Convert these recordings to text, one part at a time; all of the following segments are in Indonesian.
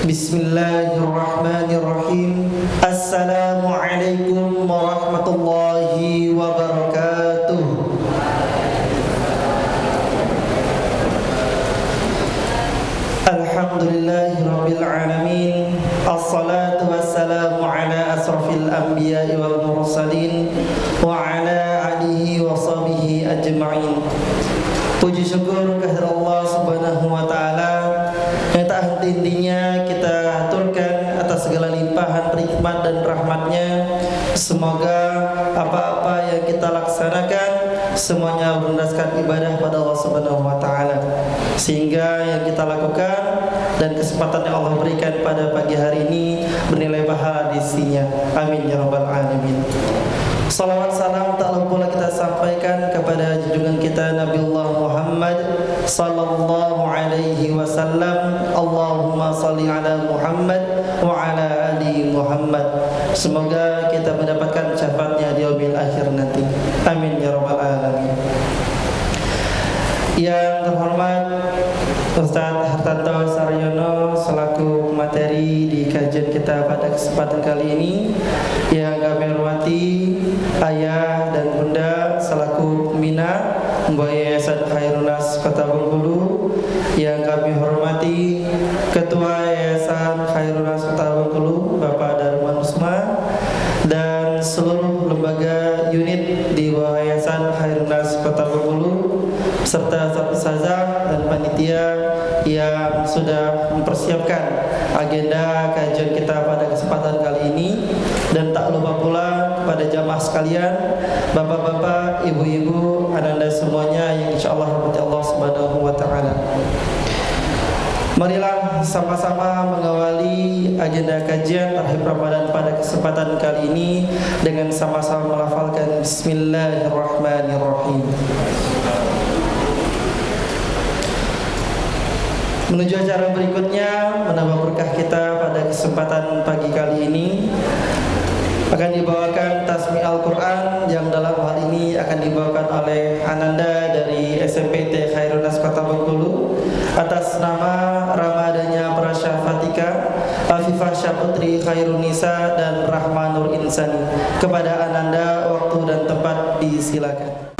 Bismillahirrahmanirrahim. Assalamualaikum warahmatullahi wabarakatuh. Alhamdulillahirabbil alamin. Assalatu wassalamu ala asrafil anbiya'i wal mursalin wa ala alihi wa sahbihi ajma'in. Puji syukur kehadirat Allah Subhanahu wa taala yang tak henti-hentinya kita haturkan atas segala limpahan nikmat dan rahmatnya. Semoga apa-apa yang kita laksanakan semuanya berdasarkan ibadah pada Allah Subhanahu wa taala, sehingga yang kita lakukan dan kesempatan yang Allah berikan pada pagi hari ini bernilai pahala di sisinya. Amin ya rabbal alamin. Salawat salam tak lupa kita sampaikan kepada junjungan kita Nabiullah Muhammad sallallahu alaihi wasallam. Allahumma salli ala Muhammad wa ala ali Muhammad. Semoga kita mendapatkan syafaatnya di yaumil akhir nanti. Amin ya rabbal alamin. Yang terhormat Ustaz Hartanto Saryono selaku materi di kajian kita pada kesempatan kali ini. Yang kami hormati ayah dan bunda selaku pembina Yayasan Khairun Nas Kota Bengkulu. Yang kami hormati Ketua Yayasan Khairun Nas Kota Bengkulu Bapak Darman Usma, dan seluruh lembaga unit di bawah Yayasan Khairun Nas Kota Bengkulu, serta ustazah dan panitia yang sudah mempersiapkan agenda kajian kita pada kesempatan kali ini. Dan tak lupa pula kepada jamaah sekalian, bapak-bapak, ibu-ibu, anak-anak semuanya yang insyaallah rahmati Allah Subhanahu wa taala. Marilah sama-sama mengawali agenda kajian Tarhib Ramadan pada kesempatan kali ini dengan sama-sama melafalkan Bismillahirrahmanirrahim. Menuju acara berikutnya, menambah berkah kita pada kesempatan pagi kali ini akan dibawakan tasmi Al-Quran yang dalam hal ini akan dibawakan oleh Ananda dari SMPT Khairun Nas Kota Bengkulu atas nama Ramadanya Prasya Fatika, Afifah Syaputri Khairun Nisa dan Rahmanur Insani. Kepada Ananda waktu dan tempat disilakan.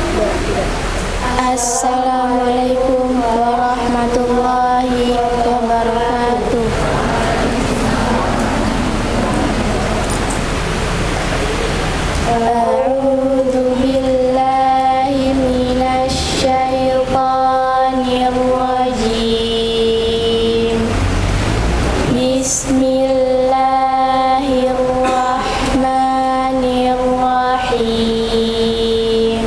Assalamualaikum warahmatullahi wabarakatuh. A'udzu billahi minasy syaithanir rajim. Bismillahirrahmanirrahim.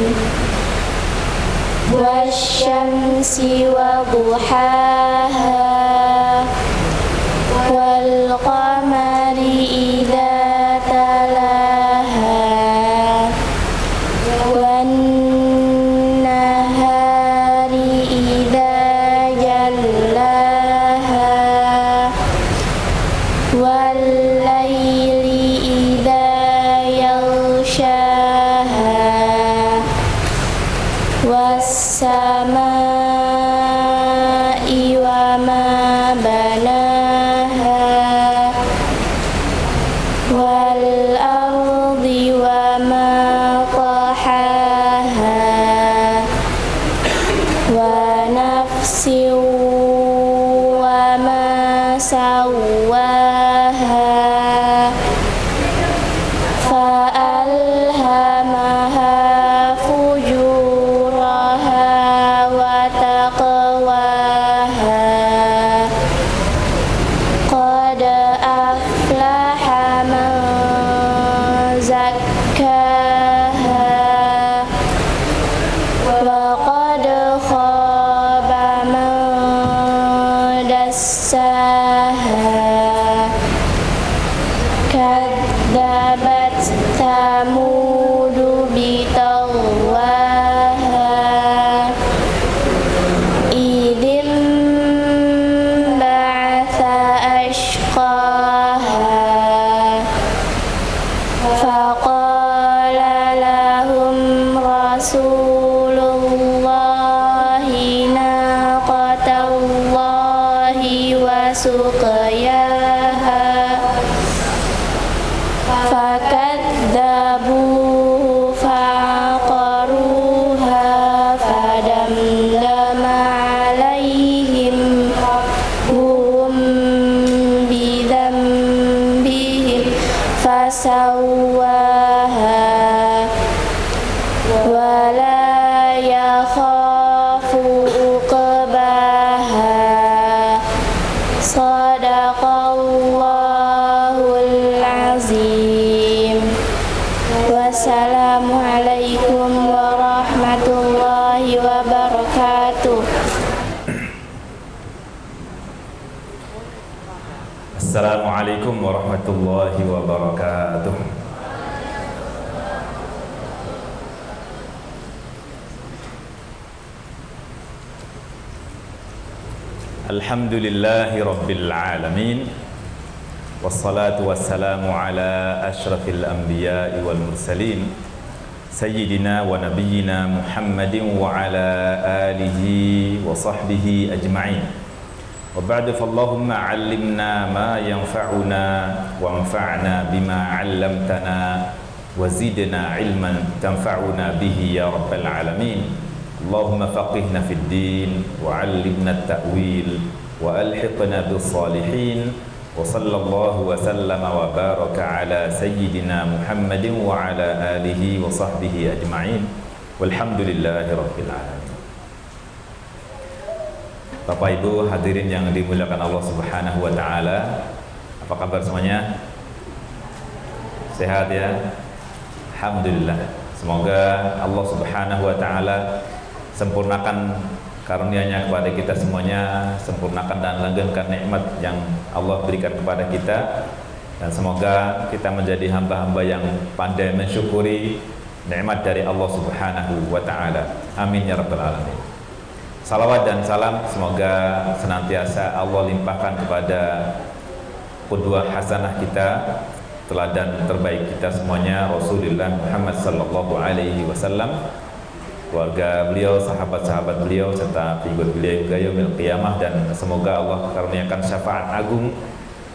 Wasyamsi wa duhaha wal qamari idza talaha wan nahari idza jallaha wal laili idza yaghshaha was-samaa'i wa ma banaha wal ardi wa ma tahaha wa nafsin wa ma sawwaha fa'alhamaha fujuraha wa taqwaha qad aflaha man zakkaha wa qad khaba man dassaha kadzabat thamudu bitagwaha idzim ba'atsa ashqaha faqala lahum rasulullahi naqatallahi wa suqaha زواياها فكذبوه فعقروها فدمدم عليهم ربهم بذنبهم فسواها ولا يخاف عقباها صدق الله العظيم والسلام عليكم ورحمة الله وبركاته. Assalamualaikum warahmatullahi wabarakatuh. Alhamdulillahi rabbil alamin. Wassalatu wassalamu ala ashrafil anbiya'i wal mursalin Sayyidina wa nabiyyina Muhammadin wa ala alihi wa sahbihi ajma'in. وبعد فاللهم علمنا ما ينفعنا وانفعنا بما علمتنا وزدنا علما تنفعنا به يا رب العالمين. اللهم فقهنا في الدين وعلمنا التأويل وألحقنا بالصالحين وصلى الله وسلم وبارك على سيدنا محمد وعلى آله وصحبه أجمعين والحمد لله رب العالمين. Bapak Ibu hadirin yang dimuliakan Allah Subhanahu wa taala. Apa kabar semuanya? Sehat ya? Alhamdulillah. Semoga Allah Subhanahu wa taala sempurnakan karunia-Nya kepada kita semuanya, sempurnakan dan langgengkan nikmat yang Allah berikan kepada kita, dan semoga kita menjadi hamba-hamba yang pandai mensyukuri nikmat dari Allah Subhanahu wa taala. Amin ya rabbal alamin. Salawat dan salam semoga senantiasa Allah limpahkan kepada qudwah hasanah kita, teladan terbaik kita semuanya, Rasulullah Muhammad sallallahu alaihi wasallam, keluarga beliau, sahabat-sahabat beliau, serta figur beliau hingga yaumil qiyamah, dan semoga Allah karuniakan syafaat agung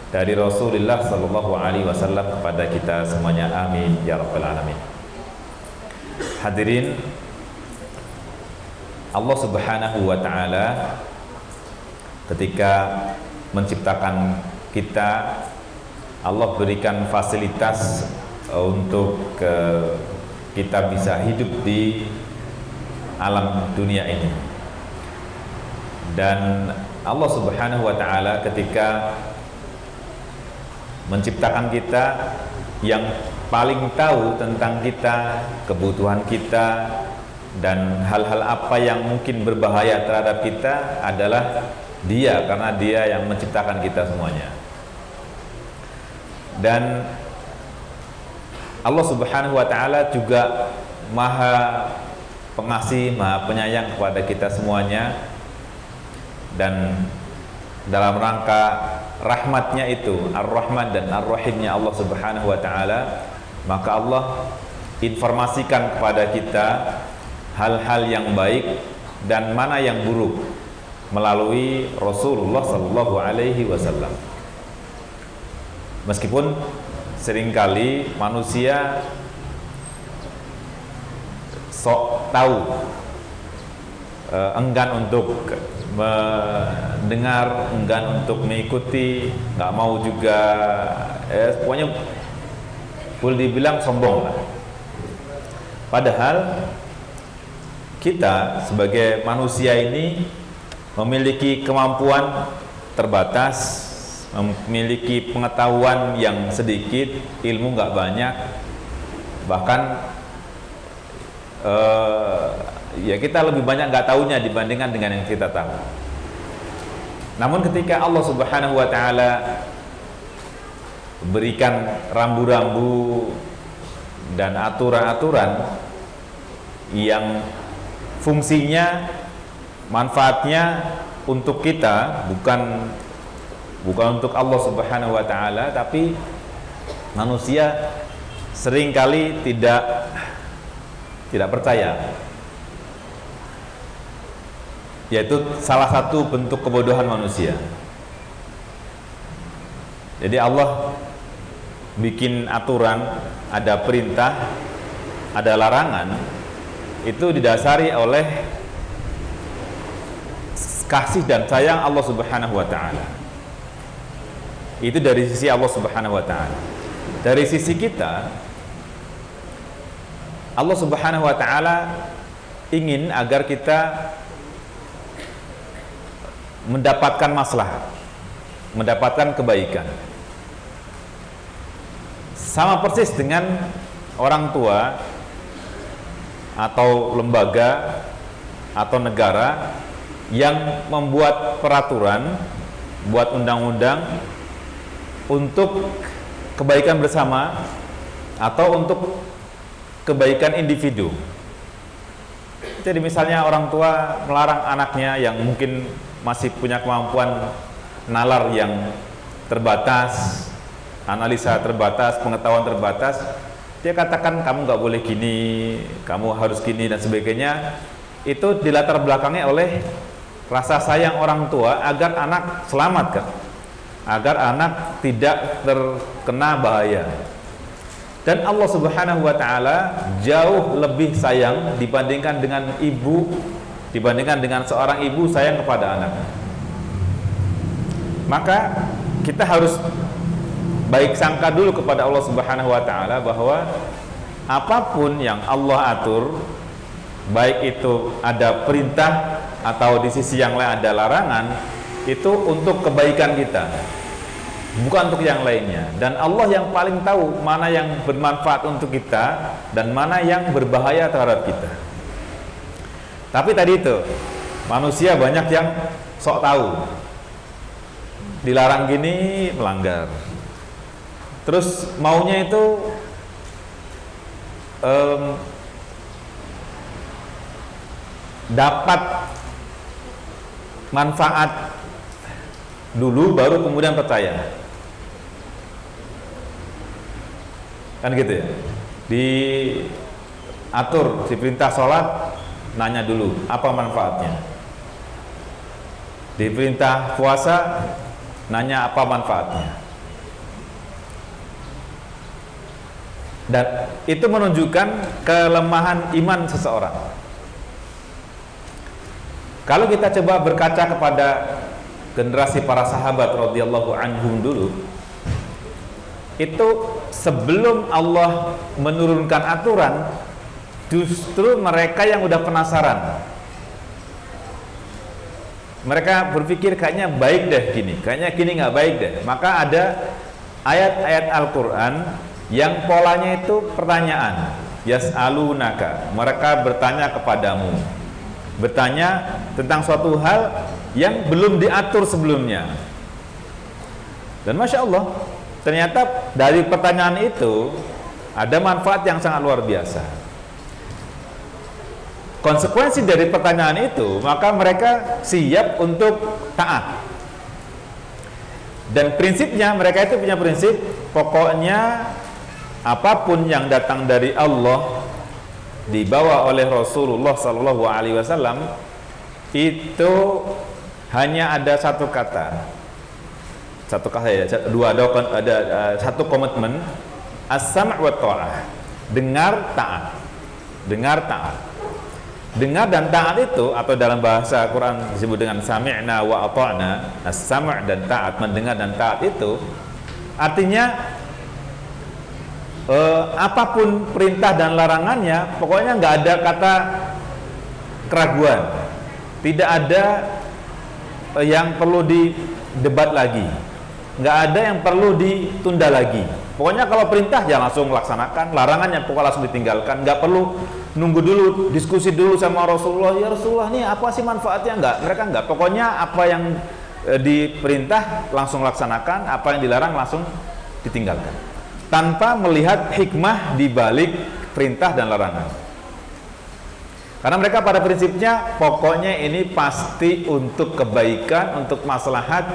dari Rasulullah sallallahu alaihi wasallam kepada kita semuanya. Amin ya rabbal alamin. Hadirin, Allah Subhanahu wa taala ketika menciptakan kita, Allah berikan fasilitas untuk kita bisa hidup di alam dunia ini. Dan Allah Subhanahu wa taala ketika menciptakan kita, yang paling tahu tentang kita, kebutuhan kita, dan hal-hal apa yang mungkin berbahaya terhadap kita adalah Dia, karena Dia yang menciptakan kita semuanya. Dan Allah Subhanahu wa taala juga Maha Pengasih, Maha Penyayang kepada kita semuanya. Dan dalam rangka rahmatnya itu, Ar-Rahman dan Ar-Rahimnya Allah Subhanahu wa taala, maka Allah informasikan kepada kita hal-hal yang baik dan mana yang buruk melalui Rasulullah sallallahu alaihi wasallam. Meskipun seringkali manusia sok tahu, enggan untuk mendengar, enggan untuk mengikuti, nggak mau juga, pokoknya boleh dibilang sombong lah. Padahal kita sebagai manusia ini memiliki kemampuan terbatas, memiliki pengetahuan yang sedikit, ilmu nggak banyak, bahkan ya kita lebih banyak nggak tahunya dibandingkan dengan yang kita tahu. Namun ketika Allah Subhanahu wa taala berikan rambu-rambu dan aturan-aturan yang fungsinya, manfaatnya untuk kita, bukan untuk Allah Subhanahu wa taala, tapi manusia seringkali tidak percaya. Yaitu salah satu bentuk kebodohan manusia. Jadi Allah bikin aturan, ada perintah, ada larangan, itu didasari oleh kasih dan sayang Allah Subhanahu wa taala. Itu dari sisi Allah Subhanahu wa taala. Dari sisi kita, Allah Subhanahu wa taala ingin agar kita mendapatkan maslahat, mendapatkan kebaikan. Sama persis dengan orang tua atau lembaga atau negara yang membuat peraturan, buat undang-undang untuk kebaikan bersama atau untuk kebaikan individu. Jadi misalnya orang tua melarang anaknya yang mungkin masih punya kemampuan nalar yang terbatas, analisa terbatas, pengetahuan terbatas, dia katakan kamu nggak boleh gini, kamu harus gini dan sebagainya. Itu dilatar belakangi oleh rasa sayang orang tua agar anak selamat kan, agar anak tidak terkena bahaya. Dan Allah Subhanahu wa taala jauh lebih sayang dibandingkan dengan ibu, dibandingkan dengan seorang ibu sayang kepada anak. Maka kita harus baik sangka dulu kepada Allah Subhanahu wa taala bahwa apapun yang Allah atur, baik itu ada perintah atau di sisi yang lain ada larangan, itu untuk kebaikan kita, bukan untuk yang lainnya. Dan Allah yang paling tahu mana yang bermanfaat untuk kita dan mana yang berbahaya terhadap kita. Tapi tadi itu, manusia banyak yang sok tahu, dilarang gini melanggar, terus maunya itu dapat manfaat dulu baru kemudian percaya, kan gitu ya. Diatur, diperintah sholat, nanya dulu apa manfaatnya. Diperintah puasa, nanya apa manfaatnya. Dan itu menunjukkan kelemahan iman seseorang. Kalau kita coba berkaca kepada generasi para sahabat radhiyallahu anhum dulu, itu sebelum Allah menurunkan aturan, justru mereka yang udah penasaran. Mereka berpikir kayaknya baik deh gini, kayaknya gini nggak baik deh. Maka ada ayat-ayat Al-Quran yang polanya itu pertanyaan. Yas'alunaka, mereka bertanya kepadamu, bertanya tentang suatu hal yang belum diatur sebelumnya. Dan Masya Allah, ternyata dari pertanyaan itu ada manfaat yang sangat luar biasa. Konsekuensi dari pertanyaan itu, maka mereka siap untuk taat. Dan prinsipnya, mereka itu punya prinsip, pokoknya apapun yang datang dari Allah, dibawa oleh Rasulullah SAW, itu hanya ada satu kata, ada satu komitmen, as-sam' wa ta'ah, dengar taat, dengar taat. Dengar dan taat itu, atau dalam bahasa Quran disebut dengan sami'na wa ata'na, as-sam' dan taat, mendengar dan taat itu artinya apapun perintah dan larangannya, pokoknya nggak ada kata keraguan, tidak ada yang perlu didebat lagi, nggak ada yang perlu ditunda lagi. Pokoknya kalau perintah ya langsung laksanakan, larangannya pokoknya langsung ditinggalkan, nggak perlu nunggu dulu, diskusi dulu sama Rasulullah, ya Rasulullah nih apa sih manfaatnya, nggak, mereka nggak, pokoknya apa yang diperintah langsung laksanakan, apa yang dilarang langsung ditinggalkan, tanpa melihat hikmah di balik perintah dan larangan. Karena mereka pada prinsipnya pokoknya ini pasti untuk kebaikan, untuk maslahat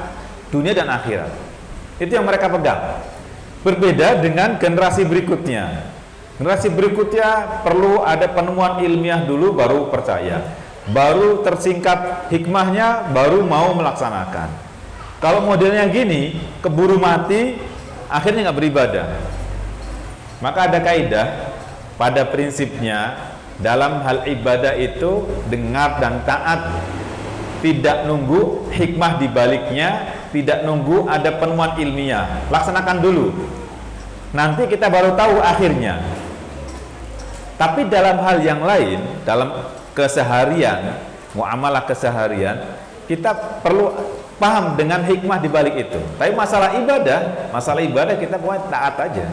dunia dan akhirat. Itu yang mereka pegang. Berbeda dengan generasi berikutnya. Generasi berikutnya perlu ada penemuan ilmiah dulu baru percaya, baru tersingkap hikmahnya, baru mau melaksanakan. Kalau modelnya gini, keburu mati, akhirnya nggak beribadah. Maka ada kaidah pada prinsipnya dalam hal ibadah itu dengar dan taat, tidak nunggu hikmah di baliknya, tidak nunggu ada penemuan ilmiah. Laksanakan dulu. Nanti kita baru tahu akhirnya. Tapi dalam hal yang lain, dalam keseharian, muamalah keseharian, kita perlu paham dengan hikmah di balik itu. Tapi masalah ibadah kita pokoknya taat aja.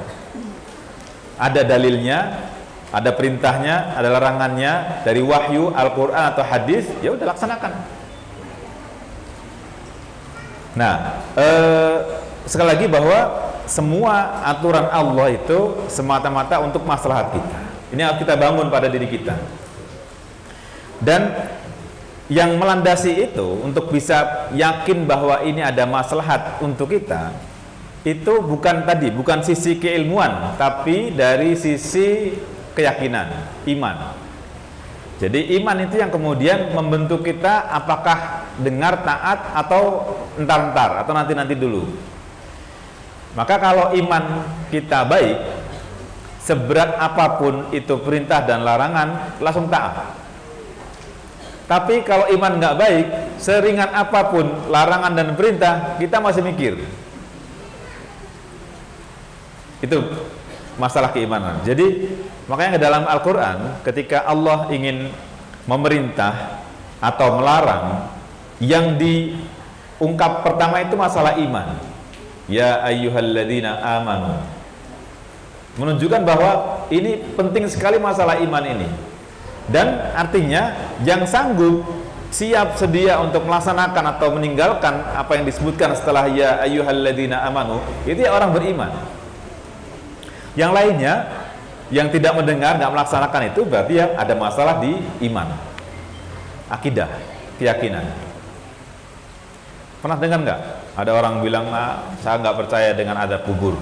Ada dalilnya, ada perintahnya, ada larangannya dari wahyu, Al-Quran atau hadis, ya udah laksanakan. Nah, sekali lagi bahwa semua aturan Allah itu semata-mata untuk maslahat kita. Ini harus kita bangun pada diri kita. Dan yang melandasi itu untuk bisa yakin bahwa ini ada maslahat untuk kita, itu bukan sisi keilmuan, tapi dari sisi keyakinan, iman. Jadi iman itu yang kemudian membentuk kita apakah dengar taat atau entar-entar atau nanti-nanti dulu. Maka kalau iman kita baik, seberat apapun itu perintah dan larangan langsung taat. Tapi kalau iman nggak baik, seringan apapun larangan dan perintah kita masih mikir. Itu masalah keimanan. Jadi makanya dalam Al-Quran ketika Allah ingin memerintah atau melarang, yang diungkap pertama itu masalah iman. Ya ayyuhalladzina amanu, menunjukkan bahwa ini penting sekali masalah iman ini. Dan artinya yang sanggup siap sedia untuk melaksanakan atau meninggalkan apa yang disebutkan setelah ya ayyuhalladzina amanu, itu ya orang beriman. Yang lainnya yang tidak mendengar, nggak melaksanakan, itu berarti ya ada masalah di iman, akidah, keyakinan. Pernah dengar nggak? Ada orang bilang, saya nggak percaya dengan ada kubur.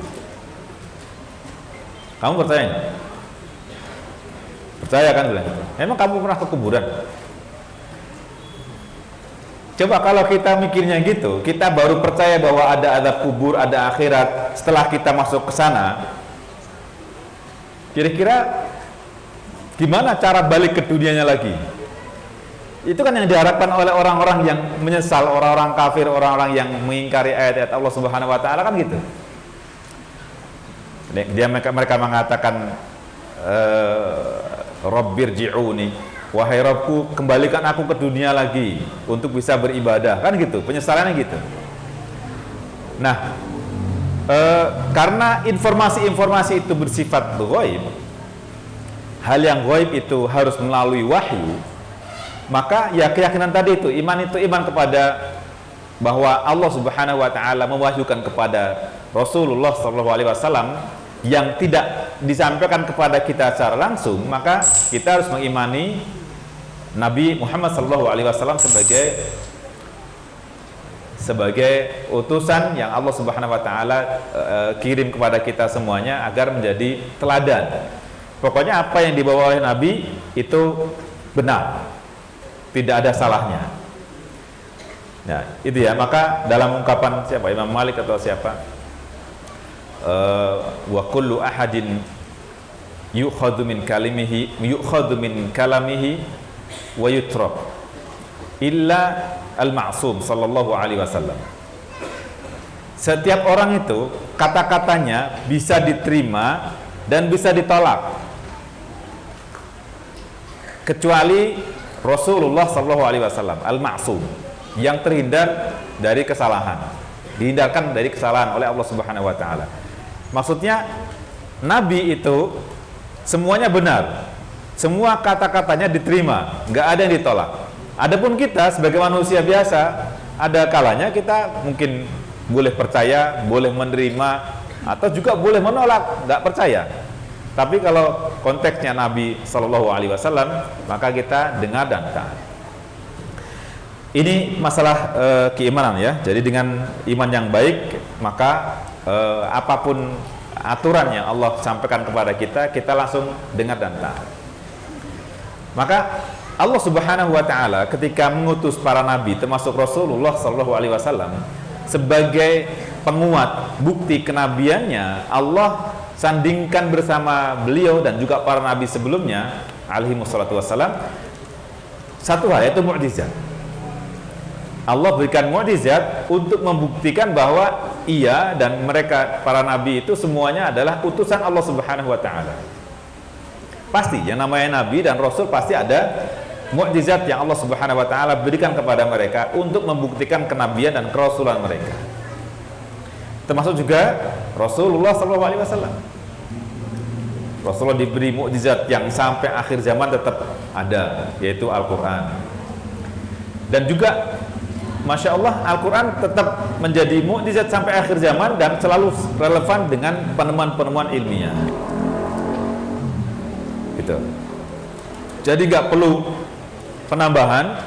Kamu percaya nggak? Percaya kan bilang gitu. Emang kamu pernah ke kuburan? Coba kalau kita mikirnya gitu, kita baru percaya bahwa ada azab kubur, ada akhirat setelah kita masuk ke sana. Kira-kira gimana cara balik ke dunianya lagi? Itu kan yang diharapkan oleh orang-orang yang menyesal, orang-orang kafir, orang-orang yang mengingkari ayat-ayat Allah Subhanahu wa taala kan gitu. Mereka mengatakan Rabbirji'uni, wahai Rabbku, kembalikan aku ke dunia lagi untuk bisa beribadah, kan gitu, penyesalannya gitu. Nah, karena informasi-informasi itu bersifat ghaib, hal yang ghaib itu harus melalui wahyu, maka ya keyakinan tadi itu, iman itu iman kepada bahwa Allah Subhanahu wa taala mewahyukan kepada Rasulullah SAW yang tidak disampaikan kepada kita secara langsung, maka kita harus mengimani Nabi Muhammad SAW sebagai utusan yang Allah Subhanahu wa taala kirim kepada kita semuanya agar menjadi teladan. Pokoknya apa yang dibawa oleh Nabi itu benar, tidak ada salahnya. Nah, itu ya. Maka dalam ungkapan siapa, Imam Malik atau siapa, wa kullu ahadin yukhadhu min kalamihi wa yutrak illa al-ma'sum sallallahu alaihi wasallam. Setiap orang itu kata-katanya bisa diterima dan bisa ditolak kecuali Rasulullah sallallahu alaihi wasallam, al-ma'sum, yang terhindar dari kesalahan, dihindarkan dari kesalahan oleh Allah Subhanahu wa taala. Maksudnya Nabi itu semuanya benar, semua kata-katanya diterima, nggak ada yang ditolak. Adapun kita sebagai manusia biasa, ada kalanya kita mungkin boleh percaya, boleh menerima, atau juga boleh menolak, nggak percaya. Tapi kalau konteksnya Nabi Shallallahu Alaihi Wasallam, maka kita dengar dan taat. Ini masalah keimanan ya. Jadi dengan iman yang baik, maka apapun aturan yang Allah sampaikan kepada kita, kita langsung dengar dan taat. Maka Allah Subhanahu wa taala ketika mengutus para nabi termasuk Rasulullah sallallahu alaihi wasallam, sebagai penguat bukti kenabiannya, Allah sandingkan bersama beliau dan juga para nabi sebelumnya alaihi wassalatu wassalam satu hal, yaitu mukjizat. Allah berikan mukjizat untuk membuktikan bahwa ia dan mereka para nabi itu semuanya adalah utusan Allah Subhanahu wa taala. Pasti yang namanya nabi dan rasul pasti ada mukjizat yang Allah Subhanahu wa taala berikan kepada mereka untuk membuktikan kenabian dan kerasulan mereka. Termasuk juga Rasulullah SAW. Rasulullah diberi mukjizat yang sampai akhir zaman tetap ada, yaitu Al-Quran. Dan juga Masya Allah, Al-Quran tetap menjadi mukjizat sampai akhir zaman dan selalu relevan dengan penemuan-penemuan ilmiah. Gitu. Jadi nggak perlu penambahan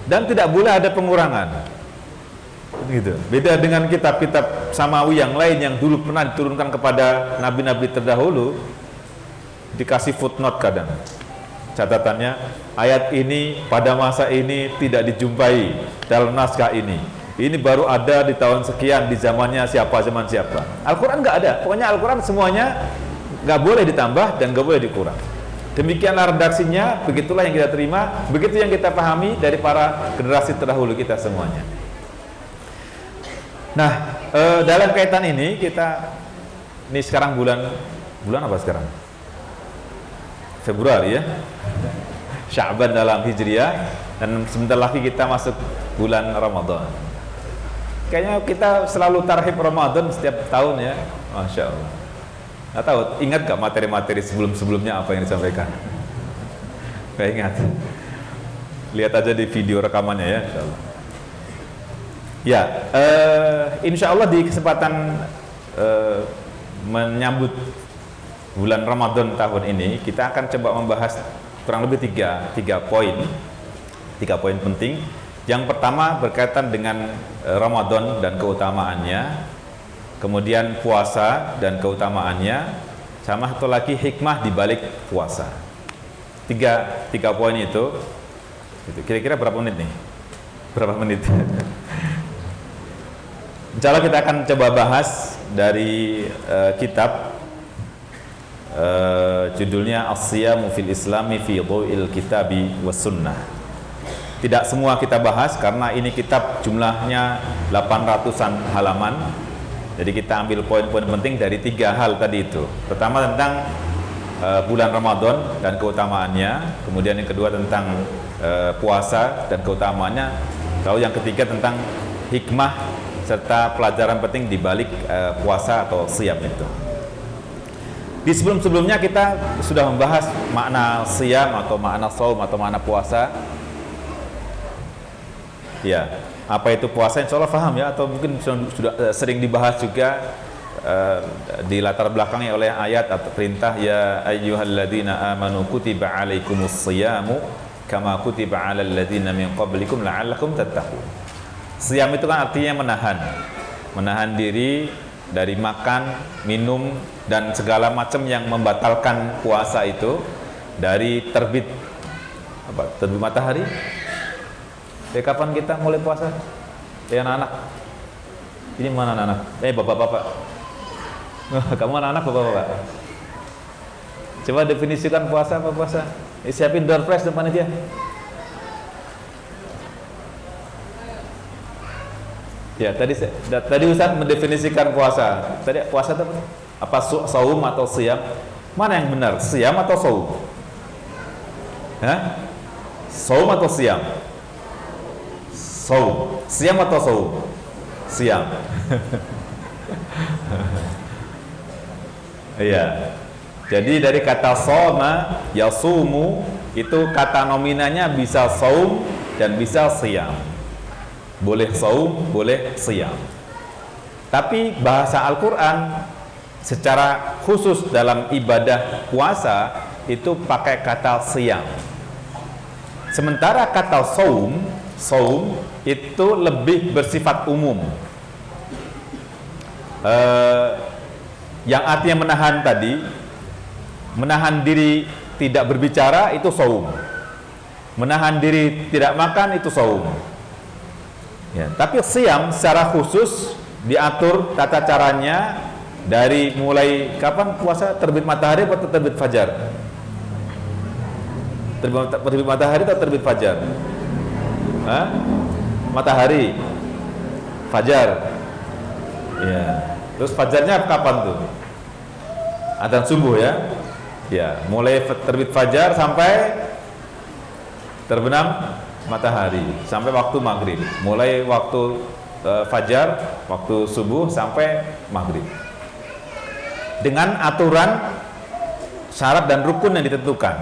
dan tidak boleh ada pengurangan. Gitu. Beda dengan kitab-kitab samawi yang lain yang dulu pernah diturunkan kepada nabi-nabi terdahulu, dikasih footnote kadang. Catatannya, ayat ini pada masa ini tidak dijumpai dalam naskah ini. Ini baru ada di tahun sekian, di zamannya siapa, zaman siapa. Al-Quran nggak ada. Pokoknya Al-Quran semuanya nggak boleh ditambah dan nggak boleh dikurang. Demikianlah redaksinya, begitulah yang kita terima, begitu yang kita pahami dari para generasi terdahulu kita semuanya. Nah, dalam kaitan ini ini sekarang bulan apa sekarang? Februari ya, Sya'ban dalam Hijriah, dan sebentar lagi kita masuk bulan Ramadan. Kayaknya kita selalu tarhib Ramadan setiap tahun ya, Masya Allah. Nggak tahu, ingat gak materi-materi sebelumnya apa yang disampaikan? Gak ingat. Lihat aja di video rekamannya ya, Insya Allah. Ya, insya Allah di kesempatan menyambut bulan Ramadan tahun ini, kita akan coba membahas kurang lebih tiga poin penting. Yang pertama berkaitan dengan Ramadan dan keutamaannya, kemudian puasa dan keutamaannya, sama satu lagi hikmah di balik puasa. Tiga poin itu. Kira-kira berapa menit nih? Berapa menit? Insya Allah kita akan coba bahas dari kitab judulnya As-Siyamu fil Islami fi Dhaw'il Kitabi was Sunnah. Tidak semua kita bahas karena ini kitab jumlahnya 800-an halaman. Jadi kita ambil poin-poin penting dari tiga hal tadi itu. Pertama tentang bulan Ramadan dan keutamaannya, kemudian yang kedua tentang puasa dan keutamaannya, lalu yang ketiga tentang hikmah serta pelajaran penting di balik puasa atau siyam itu. Di sebelum-sebelumnya kita sudah membahas makna siyam atau makna shaum atau makna puasa. Ya, apa itu puasa? Insya Allah paham ya, atau mungkin sudah sering dibahas juga di latar belakangnya oleh ayat atau perintah, ya ayyuhalladzina amanu kutiba alaikumus siyamu kama kutiba alal ladzina min qablikum la'allakum tattaqun. Siyam itu kan artinya menahan diri dari makan, minum dan segala macam yang membatalkan puasa itu dari terbit matahari. Kapan kita mulai puasa? Anak-anak. Ini mana anak-anak? Bapak-bapak. Kamu anak-anak bapak-bapak. Coba definisikan puasa apa puasa? Siapin door prize depan aja. Ya, tadi Ustaz mendefinisikan puasa. Tadi puasa itu apa? Saum atau siyam? Mana yang benar? Siyam atau saum? Hah? Saum atau siyam? Saum. Siyam atau saum? Siyam. Iya. Jadi dari kata soma, yasumu, itu kata nominanya bisa saum dan bisa siyam. Boleh saum, boleh siyam. Tapi bahasa Al-Quran secara khusus dalam ibadah puasa itu pakai kata siyam. Sementara kata saum itu lebih bersifat umum. Yang artinya menahan tadi, menahan diri tidak berbicara itu saum. Menahan diri tidak makan itu saum. Ya, tapi siam secara khusus diatur tata caranya dari mulai kapan puasa, terbit matahari atau terbit fajar? Terbit matahari atau terbit fajar? Hah? Matahari, fajar. Ya. Terus fajarnya kapan tuh? Adzan subuh ya. Ya, mulai terbit fajar sampai terbenam matahari sampai waktu maghrib. Mulai waktu fajar, waktu subuh sampai maghrib. Dengan aturan syarat dan rukun yang ditentukan.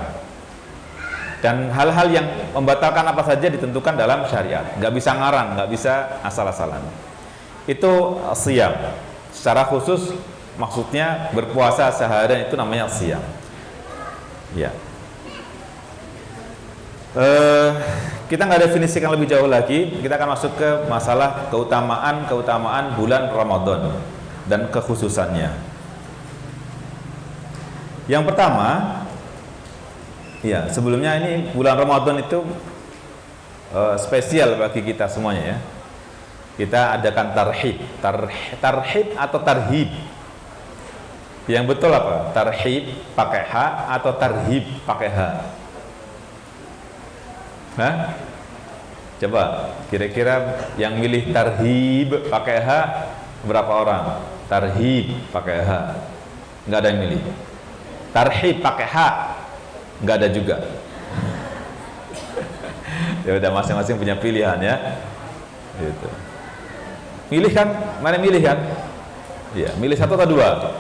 Dan hal-hal yang membatalkan apa saja ditentukan dalam syariat. Nggak bisa ngarang, nggak bisa asal-asalan. Itu siyam. Secara khusus maksudnya berpuasa seharian itu namanya siyam. Ya. Kita nggak definisikan lebih jauh lagi. Kita akan masuk ke masalah keutamaan bulan Ramadan dan kekhususannya. Yang pertama, ya, sebelumnya ini bulan Ramadan itu spesial bagi kita semuanya ya. Kita adakan tarhib atau tarhib. Yang betul apa? Tarhib pakai H atau tarhib pakai H? Hah? Coba kira-kira yang milih tarhib pakai H berapa orang? Tarhib pakai H. Nggak ada yang milih. Tarhib pakai H nggak ada juga. Ya udah, masing-masing punya pilihan ya. Gitu. Milih kan? Mana milih kan? Ya, milih satu atau dua?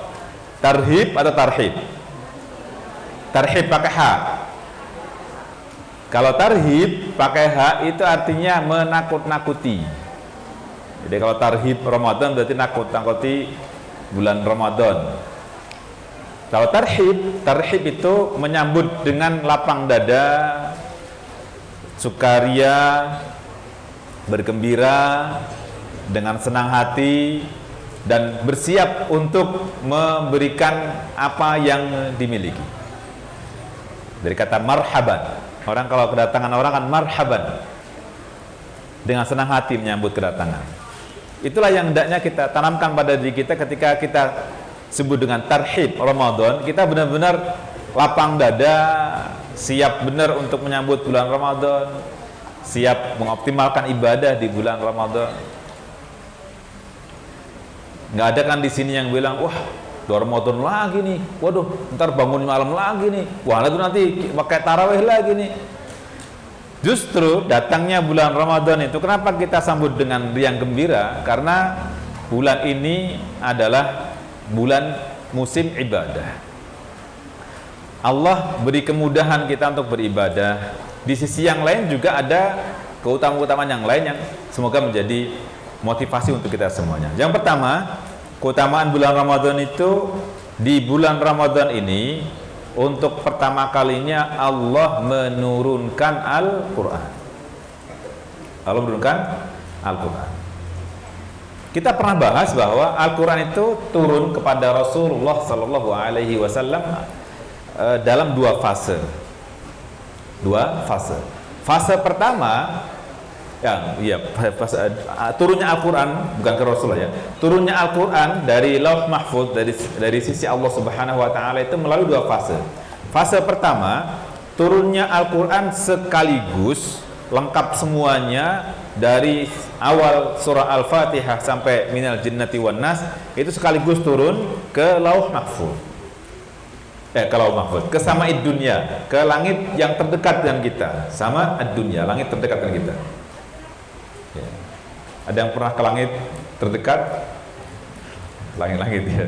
Tarhib atau tarhib? Tarhib pakai H. Kalau tarhib pakai H itu artinya menakut-nakuti. Jadi kalau tarhib Ramadan berarti nakut-nakuti bulan Ramadan. Kalau tarhib itu menyambut dengan lapang dada, sukaria, bergembira, dengan senang hati, dan bersiap untuk memberikan apa yang dimiliki. Dari kata marhaban. Orang kalau kedatangan orang kan marhaban, dengan senang hati menyambut kedatangan. Itulah yang hendaknya kita tanamkan pada diri kita ketika kita sebut dengan tarhib Ramadan. Kita benar-benar lapang dada, siap benar untuk menyambut bulan Ramadan, siap mengoptimalkan ibadah di bulan Ramadan. Nggak ada kan di sini yang bilang, wah, udah Ramadan lagi nih, waduh, ntar bangun malam lagi nih, wah, itu nanti pakai tarawih lagi nih. Justru datangnya bulan Ramadan itu kenapa kita sambut dengan riang gembira? Karena bulan ini adalah bulan musim ibadah. Allah beri kemudahan kita untuk beribadah. Di sisi yang lain juga ada keutamaan-keutamaan yang lain yang semoga menjadi motivasi untuk kita semuanya. Yang pertama, keutamaan bulan Ramadan itu, di bulan Ramadan ini untuk pertama kalinya Allah menurunkan Al-Quran. Allah menurunkan Al-Quran. Kita pernah bahas bahwa Al-Quran itu turun kepada Rasulullah Sallallahu Alaihi Wasallam dalam dua fase. Fase pertama, turunnya Al-Quran bukan ke Rasulullah ya. Turunnya Al-Quran dari Lauh Mahfuz, dari sisi Allah Subhanahu Wa Taala itu melalui dua fase. Fase pertama, turunnya Al-Quran sekaligus lengkap semuanya. Dari awal surah Al-Fatihah sampai minal jinnati wan nas itu sekaligus turun ke Lauh Mahfuz. Ke Lauh Mahfuz, ke sama'id dunya, ke langit yang terdekat dengan kita. Sama'id dunya, langit terdekat dengan kita. Ya. Ada yang pernah ke langit terdekat? Langit-langit ya.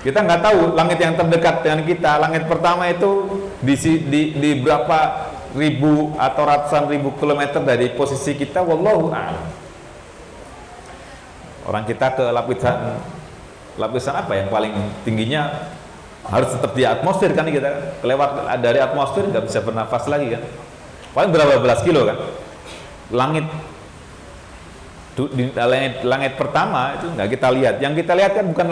Kita nggak tahu langit yang terdekat dengan kita. Langit pertama itu di berapa ribu atau ratusan ribu kilometer dari posisi kita, wallahu a'lam. Orang kita ke lapisan apa yang paling tingginya harus tetap di atmosfer kan, kita kelewat dari atmosfer nggak bisa bernafas lagi kan, paling berapa belas kilo kan. Langit pertama itu nggak kita lihat. Yang kita lihat kan bukan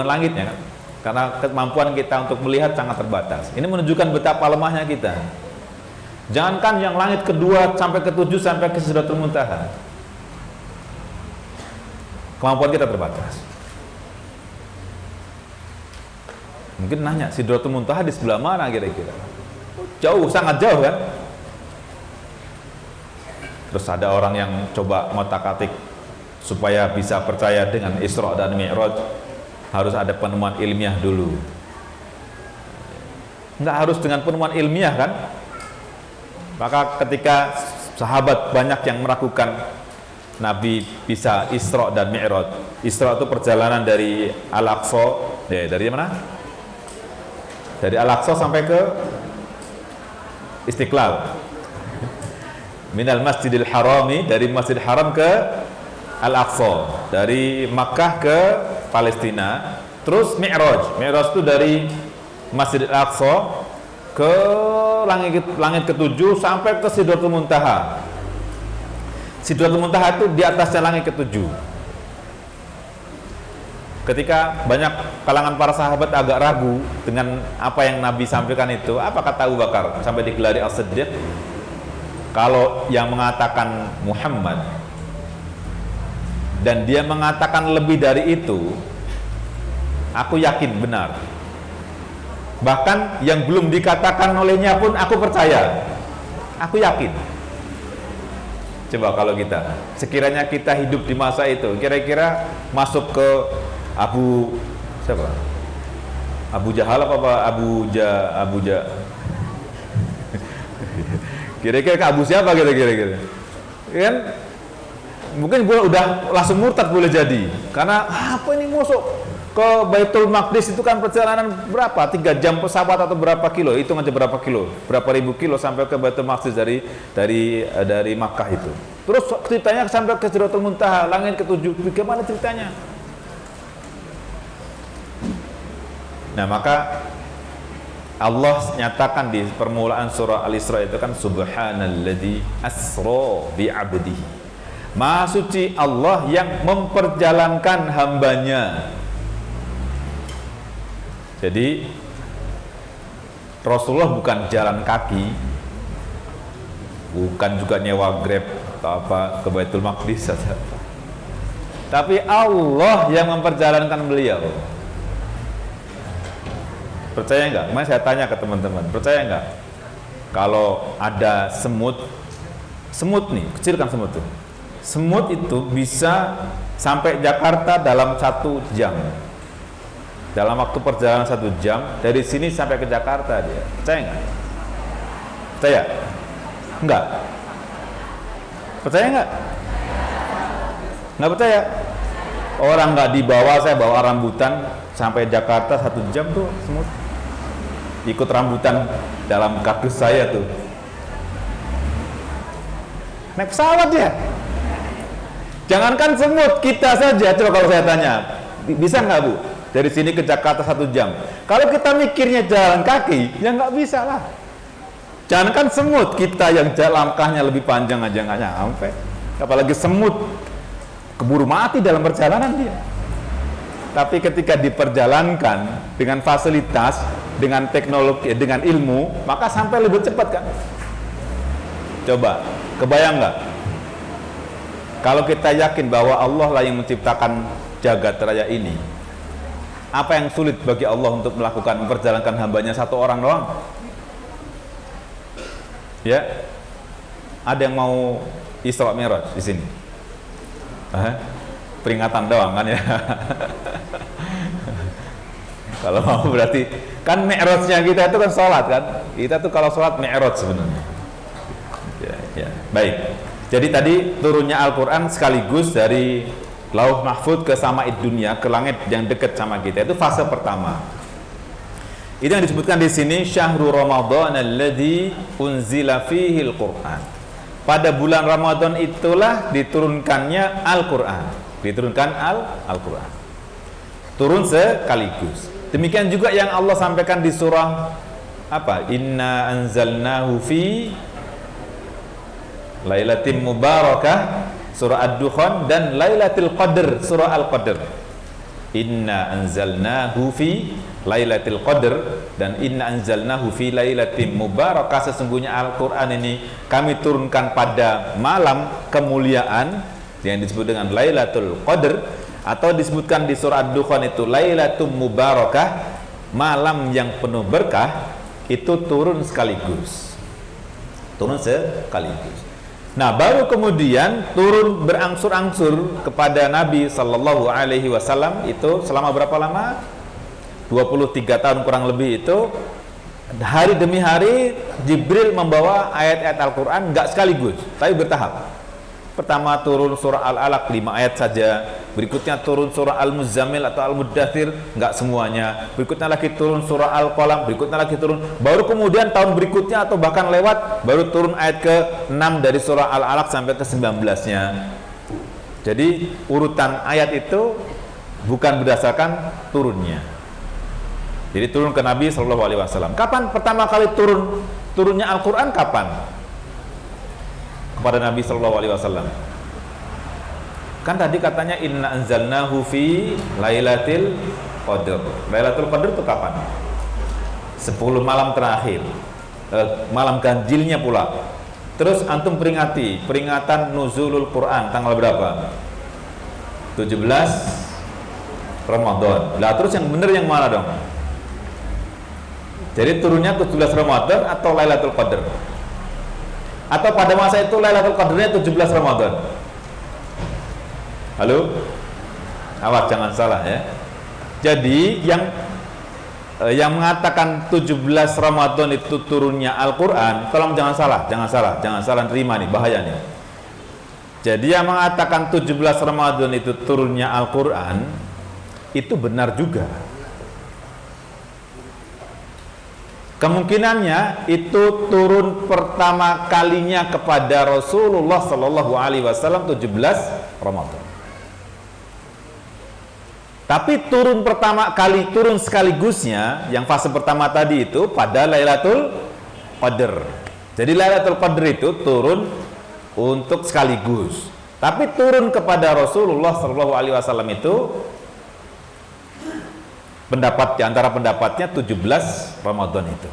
langitnya kan, karena kemampuan kita untuk melihat sangat terbatas. Ini menunjukkan betapa lemahnya kita. Jangankan yang langit kedua sampai ke-7 sampai ke Sidratul Muntaha. Kemampuan kita terbatas. Mungkin nanya, Sidratul Muntaha di sebelah mana kira-kira? Jauh, sangat jauh kan? Terus ada orang yang coba ngotak-atik supaya bisa percaya dengan Isra dan Mi'raj, harus ada penemuan ilmiah dulu. Nggak harus dengan penemuan ilmiah kan? Maka ketika sahabat banyak yang meragukan Nabi bisa Isra dan Mi'raj. Isra itu perjalanan dari Al-Aqsa, dari mana? Dari Al-Aqsa sampai ke Istiqlal. Minal Masjidil Harami, dari Masjidil Haram ke Al-Aqsa, dari Makkah ke Palestina. Terus Mi'raj. Mi'raj itu dari Masjidil Aqsa ke langit ketujuh sampai ke Sidratul Muntaha. Sidratul Muntaha itu di atasnya langit ketujuh. Ketika banyak kalangan para sahabat agak ragu dengan apa yang Nabi sampaikan itu, apa kata Abu Bakar sampai digelari As-Siddiq? Kalau yang mengatakan Muhammad dan dia mengatakan lebih dari itu, aku yakin benar. Bahkan yang belum dikatakan olehnya pun aku percaya, aku yakin. Coba kalau kita, sekiranya kita hidup di masa itu, kira-kira masuk ke Abu siapa? Abu Jahal apa Abu Ja? Kira-kira ke Abu siapa kira-kira? Kan mungkin gue udah langsung murtad boleh jadi. Karena apa ini masuk ke Baitul Maqdis itu kan perjalanan berapa? 3 jam pesawat atau berapa kilo? Hitung aja berapa kilo? Berapa ribu kilo sampai ke Baitul Maqdis dari Makkah itu. Terus ceritanya sampai ke Sidratul Muntaha, langit ketujuh. Bagaimana ceritanya? Nah, maka Allah nyatakan di permulaan surah Al-Isra itu kan subhanalladzi asra bi 'abdihi. Maha suci Allah yang memperjalankan hambanya. Jadi Rasulullah bukan jalan kaki, bukan juga nyewa Grab atau apa ke Baitul Maqdis saja. Tapi Allah yang memperjalankan beliau. Percaya nggak? Kemarin saya tanya ke teman-teman, percaya nggak? Kalau ada semut nih, kecilkan semut tuh. Semut itu bisa sampai Jakarta dalam 1 jam. Dalam waktu perjalanan 1 jam, dari sini sampai ke Jakarta dia. Percaya nggak? Percaya? Enggak? Percaya nggak? Nggak percaya? Orang nggak dibawa, saya bawa rambutan sampai Jakarta 1 jam tuh semut. Ikut rambutan dalam kardus saya tuh. Naik pesawat ya. Jangankan semut, kita saja. Coba kalau saya tanya, bisa nggak Bu? Dari sini ke Jakarta 1 jam. Kalau kita mikirnya jalan kaki, ya nggak bisa lah. Jangankan semut, kita yang langkahnya lebih panjang aja nggak nyampe. Apalagi semut, keburu mati dalam perjalanan dia. Tapi ketika diperjalankan dengan fasilitas, dengan teknologi, dengan ilmu, maka sampai lebih cepat kan? Coba, kebayang nggak? Kalau kita yakin bahwa Allah lah yang menciptakan jagat raya ini, apa yang sulit bagi Allah untuk melakukan memperjalankan hambanya 1 orang doang? Ya, ada yang mau Isra Mi'raj di sini? Peringatan doang kan ya? Kalau mau berarti kan Mi'rajnya kita itu kan sholat kan? Kita tuh kalau sholat Mi'raj sebenarnya. Ya, baik. Jadi tadi turunnya Al-Quran sekaligus dari Lauh Mahfud ke Sama'id Dunia, ke langit yang dekat sama kita. Itu fase pertama. Itu yang disebutkan di sini Syahrul Ramadan alladzi unzila fihi al-Qur'an. Pada bulan Ramadan itulah diturunkannya Al-Quran. Diturunkan Al-Quran. Turun sekaligus. Demikian juga yang Allah sampaikan di surah apa? Inna anzalnahu fi Lailatin Mubarakah, surah Ad-Dukhan, dan Lailatul Qadr, surah Al-Qadr. Inna anzalnahu fi Lailatul Qadr dan inna anzalnahu fi Lailatin Mubarakah. Sesungguhnya Al-Quran ini kami turunkan pada malam kemuliaan yang disebut dengan Lailatul Qadr. atau disebutkan di surah Ad-Dukhan itu Lailatul Mubarakah, malam yang penuh berkah, itu turun sekaligus. Nah, baru kemudian turun berangsur-angsur kepada Nabi sallallahu alaihi wasallam itu selama berapa lama? 23 tahun kurang lebih itu. Hari demi hari Jibril membawa ayat-ayat Al-Quran nggak sekaligus, tapi bertahap. Pertama turun surah Al-Alaq 5 ayat saja, berikutnya turun surah Al-Muzammil atau Al-Muddathir, nggak semuanya, berikutnya lagi turun surah Al-Qalam, berikutnya lagi turun, baru kemudian tahun berikutnya atau bahkan lewat baru turun ayat ke-6 dari surah Al-Alaq sampai ke 19-nya. Jadi urutan ayat itu bukan berdasarkan turunnya. Jadi turun ke Nabi Shallallahu Alaihi Wasallam. Kapan pertama kali turunnya Al-Quran? Kapan? Kepada Nabi Shallallahu Alaihi Wasallam. Kan tadi katanya Inna anzalnahu fi Lailatul Qadr. Lailatul Qadr itu kapan? 10 malam terakhir, malam ganjilnya pula. Terus antum peringatan nuzulul Quran tanggal berapa? 17 Ramadan. Lah terus yang benar yang mana dong? Jadi turunnya 17 Ramadan atau Lailatul Qadar? Atau pada masa itu Lailatul Qadarnya 17 Ramadan? Halo? Awas jangan salah ya. Jadi yang mengatakan 17 Ramadan itu turunnya Al-Quran, tolong jangan salah terima nih, bahaya nih. Jadi yang mengatakan 17 Ramadan itu turunnya Al-Quran, itu benar juga. Kemungkinannya itu turun pertama kalinya kepada Rasulullah Sallallahu Alaihi Wasallam 17 Ramadan. Tapi turun pertama kali, turun sekaligusnya, yang fase pertama tadi itu pada Lailatul Qadar. Jadi Lailatul Qadar itu turun untuk sekaligus. Tapi turun kepada Rasulullah Sallallahu Alaihi Wasallam itu pendapat, di antara pendapatnya 17 Ramadan itu.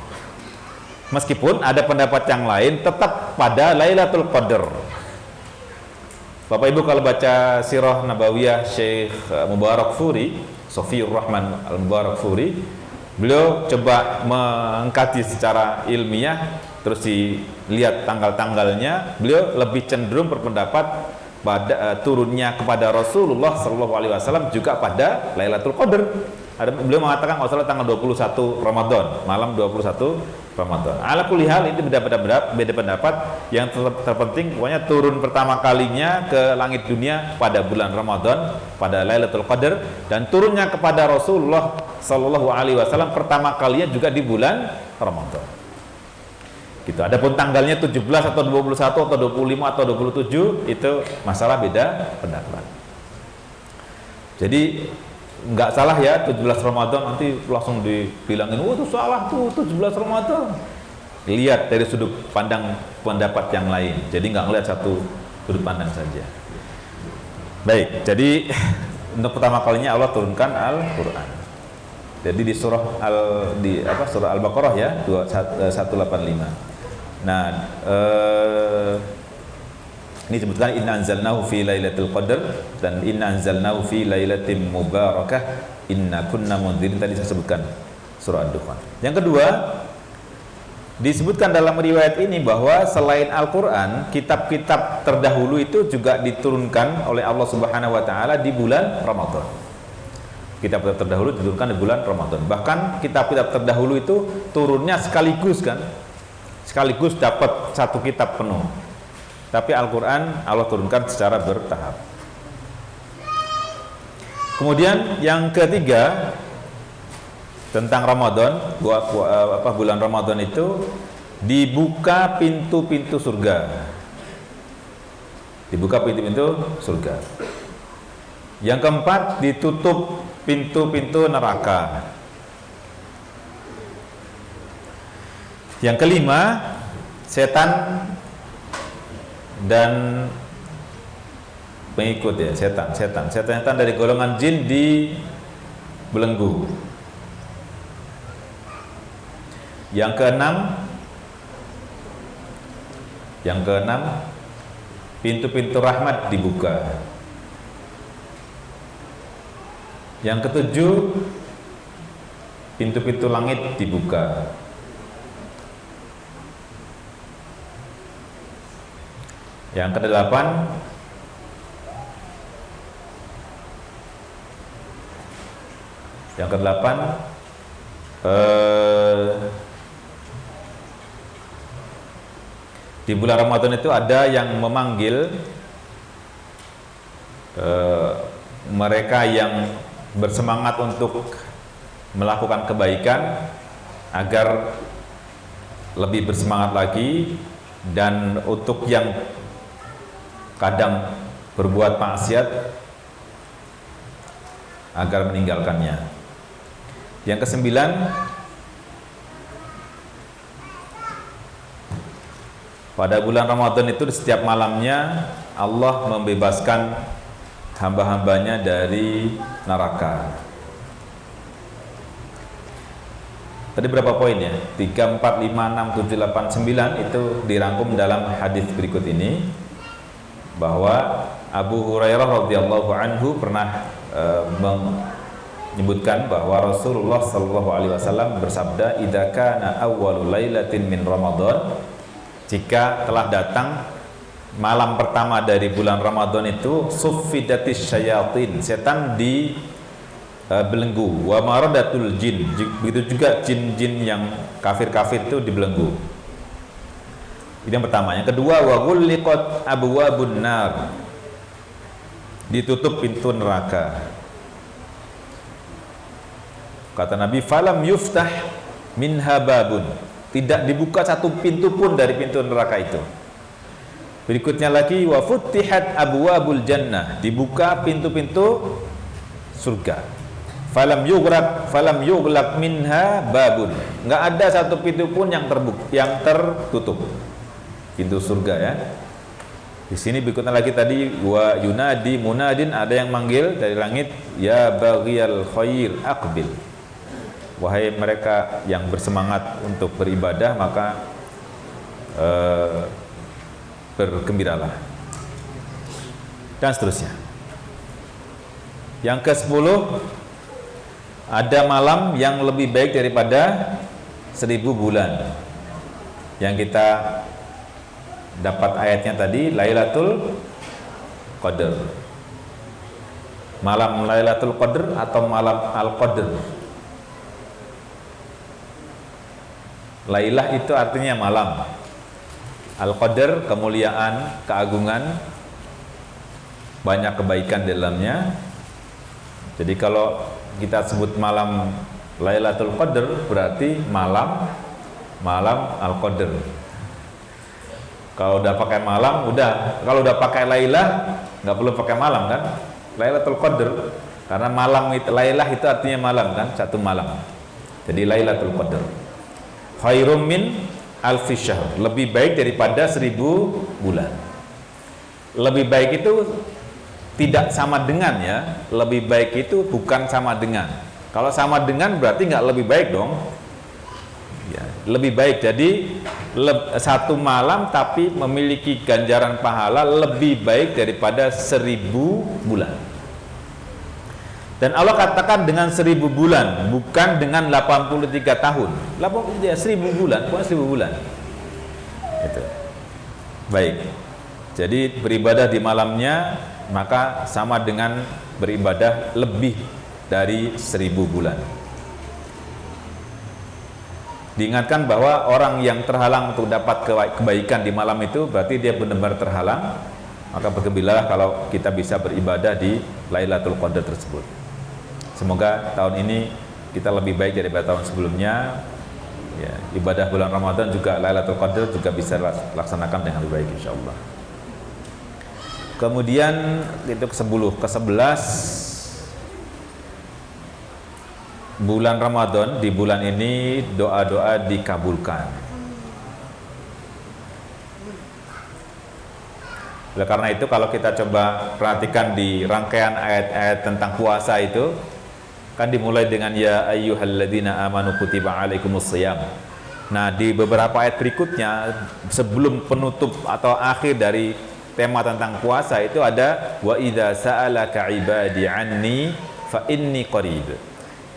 Meskipun ada pendapat yang lain tetap pada Lailatul Qadar. Bapak Ibu kalau baca Sirah Nabawiyah Syekh Mubarak Furi, Sofiyur Rahman Al-Mubarak Furi, beliau coba mengkaji secara ilmiah, terus dilihat tanggal-tanggalnya, beliau lebih cenderung berpendapat pada turunnya kepada Rasulullah SAW juga pada Lailatul Qadar. Beliau mengatakan kalau tanggal 21 Ramadan, malam 21 Ramadan. Ala kulli hal ini beda pendapat. Yang terpenting pokoknya turun pertama kalinya ke langit dunia pada bulan Ramadan, pada Lailatul Qadar, dan turunnya kepada Rasulullah Sallallahu Alaihi Wasallam pertama kalinya juga di bulan Ramadan. Gitu. Adapun tanggalnya 17 atau 21 atau 25 atau 27 itu masalah beda pendapat. Jadi nggak salah ya 17 Ramadan, nanti langsung dibilangin itu salah tuh 17 Ramadan. Lihat dari sudut pandang pendapat yang lain, jadi nggak ngelihat satu sudut pandang saja. Baik, jadi untuk pertama kalinya Allah turunkan Al-Quran. Jadi di surah surah Al-Baqarah ya 185. Nah ini disebutkan inna anzalnahu fi lailatul qadar dan inna anzalnahu fi lailatin mubarakah inna kunna mundzirin, tadi saya sebutkan surah Ad-Dukhan. Yang kedua, disebutkan dalam riwayat ini bahwa selain Al-Quran, kitab-kitab terdahulu itu juga diturunkan oleh Allah Subhanahu wa taala di bulan Ramadan. Kitab-kitab terdahulu diturunkan di bulan Ramadan. Bahkan kitab-kitab terdahulu itu turunnya sekaligus kan. Sekaligus dapat satu kitab penuh. Tapi Al-Quran Allah turunkan secara bertahap. Kemudian yang ketiga tentang Ramadan, bulan Ramadan itu dibuka pintu-pintu surga. Dibuka pintu-pintu surga. Yang keempat, ditutup pintu-pintu neraka. Yang kelima, setan dan pengikut ya, setan dari golongan jin dibelenggu. Yang keenam, pintu-pintu rahmat dibuka. Yang ketujuh, pintu-pintu langit dibuka. Yang kedelapan, di bulan Ramadan itu ada yang memanggil mereka yang bersemangat untuk melakukan kebaikan agar lebih bersemangat lagi, dan untuk yang kadang berbuat maksiat agar meninggalkannya. Yang kesembilan, pada bulan Ramadan itu di setiap malamnya Allah membebaskan hamba-hambanya dari neraka. Tadi berapa poin ya? 3, 4, 5, 6, 7, 8, 9 itu dirangkum dalam hadis berikut ini, bahwa Abu Hurairah radhiyallahu anhu pernah menyebutkan bahwa Rasulullah sallallahu alaihi wasallam bersabda, "Idza kana awwalul lailatin min Ramadan," jika telah datang malam pertama dari bulan Ramadan itu, "suffidatis syayatin," setan dibelenggu, "wa maradatul jin," begitu juga jin-jin yang kafir-kafir itu dibelenggu. Ini yang pertama. Yang kedua, "wa ghulliqat abwabun nar," ditutup pintu neraka. Kata Nabi, "falam yuftah minha babun," tidak dibuka satu pintu pun dari pintu neraka itu. Berikutnya lagi, "wa futtihat abwabul jannah," dibuka pintu-pintu surga. "falam yughlaq minha babun," enggak ada satu pintu pun yang tertutup. Pintu surga ya. Di sini berikutnya lagi tadi, "wa yunadi munadin," ada yang manggil dari langit, "ya baghiyal khair aqbil," wahai mereka yang bersemangat untuk beribadah, maka bergembiralah, dan seterusnya. Yang ke-10, ada malam yang lebih baik daripada 1000 bulan, yang kita dapat ayatnya tadi, Lailatul Qadar. Malam Lailatul Qadar atau malam Al-Qadar. Lailah itu artinya malam, Al-Qadar kemuliaan, keagungan, banyak kebaikan di dalamnya. Jadi kalau kita sebut malam Lailatul Qadar berarti malam Al-Qadar. Kalau udah pakai malam, kalau udah pakai Lailah nggak perlu pakai malam kan? Lailatul Qadar, karena malam itu, Lailah itu artinya malam kan, satu malam. Jadi Lailatul Qadar khairum min alfi syahr, lebih baik daripada 1000 bulan. Lebih baik itu tidak sama dengan ya, lebih baik itu bukan sama dengan. Kalau sama dengan berarti nggak lebih baik dong ya, lebih baik. Jadi satu malam tapi memiliki ganjaran pahala lebih baik daripada 1000 bulan. Dan Allah katakan dengan 1000 bulan, bukan dengan 83 tahun. 1000 bulan, bukan 1000 bulan. Itu. Baik. Jadi beribadah di malamnya maka sama dengan beribadah lebih dari 1000 bulan. Diingatkan bahwa orang yang terhalang untuk dapat kebaikan di malam itu berarti dia benar-benar terhalang. Maka bergembiralah kalau kita bisa beribadah di Lailatul Qadar tersebut. Semoga tahun ini kita lebih baik daripada tahun sebelumnya ya, ibadah bulan Ramadan juga Lailatul Qadar juga bisa laksanakan dengan lebih baik insyaallah. Kemudian itu ke-10, ke-11 bulan Ramadan, di bulan ini doa-doa dikabulkan. Oleh karena itu kalau kita coba perhatikan di rangkaian ayat-ayat tentang puasa itu kan dimulai dengan ya ayyuhalladzina amanu kutiba alaikumusshiyam. Nah, di beberapa ayat berikutnya sebelum penutup atau akhir dari tema tentang puasa itu ada wa idza sa'alaka ibadi anni fa inni qarib.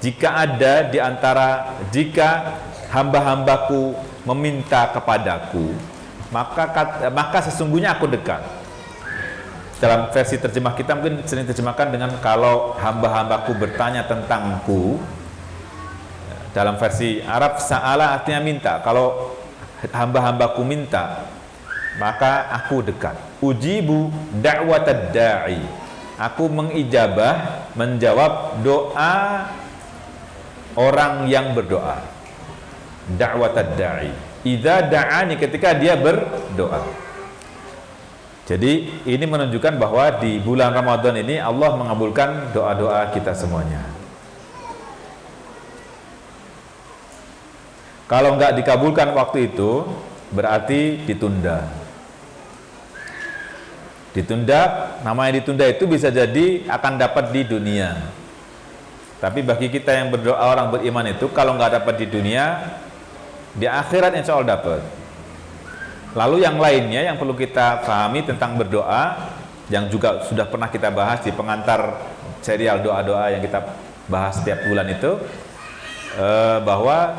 Jika ada di antara, jika hamba-hambaku meminta kepadaku, maka sesungguhnya aku dekat. Dalam versi terjemah kita mungkin sering terjemahkan dengan kalau hamba-hambaku bertanya tentangku. Dalam versi Arab, sa'ala artinya minta. Kalau hamba-hambaku minta, maka aku dekat. Ujibu da'watad da'i. Aku mengijabah, menjawab doa orang yang berdoa. Da'watad da'i. Idza da'ani, ketika dia berdoa. Jadi ini menunjukkan bahwa di bulan Ramadan ini Allah mengabulkan doa-doa kita semuanya. Kalau enggak dikabulkan waktu itu, berarti ditunda. Ditunda, namanya ditunda itu bisa jadi akan dapat di dunia. Tapi bagi kita yang berdoa, orang beriman itu, kalau enggak dapat di dunia, di akhirat insya Allah dapat. Lalu yang lainnya yang perlu kita pahami tentang berdoa, yang juga sudah pernah kita bahas di pengantar serial doa-doa yang kita bahas setiap bulan itu, bahwa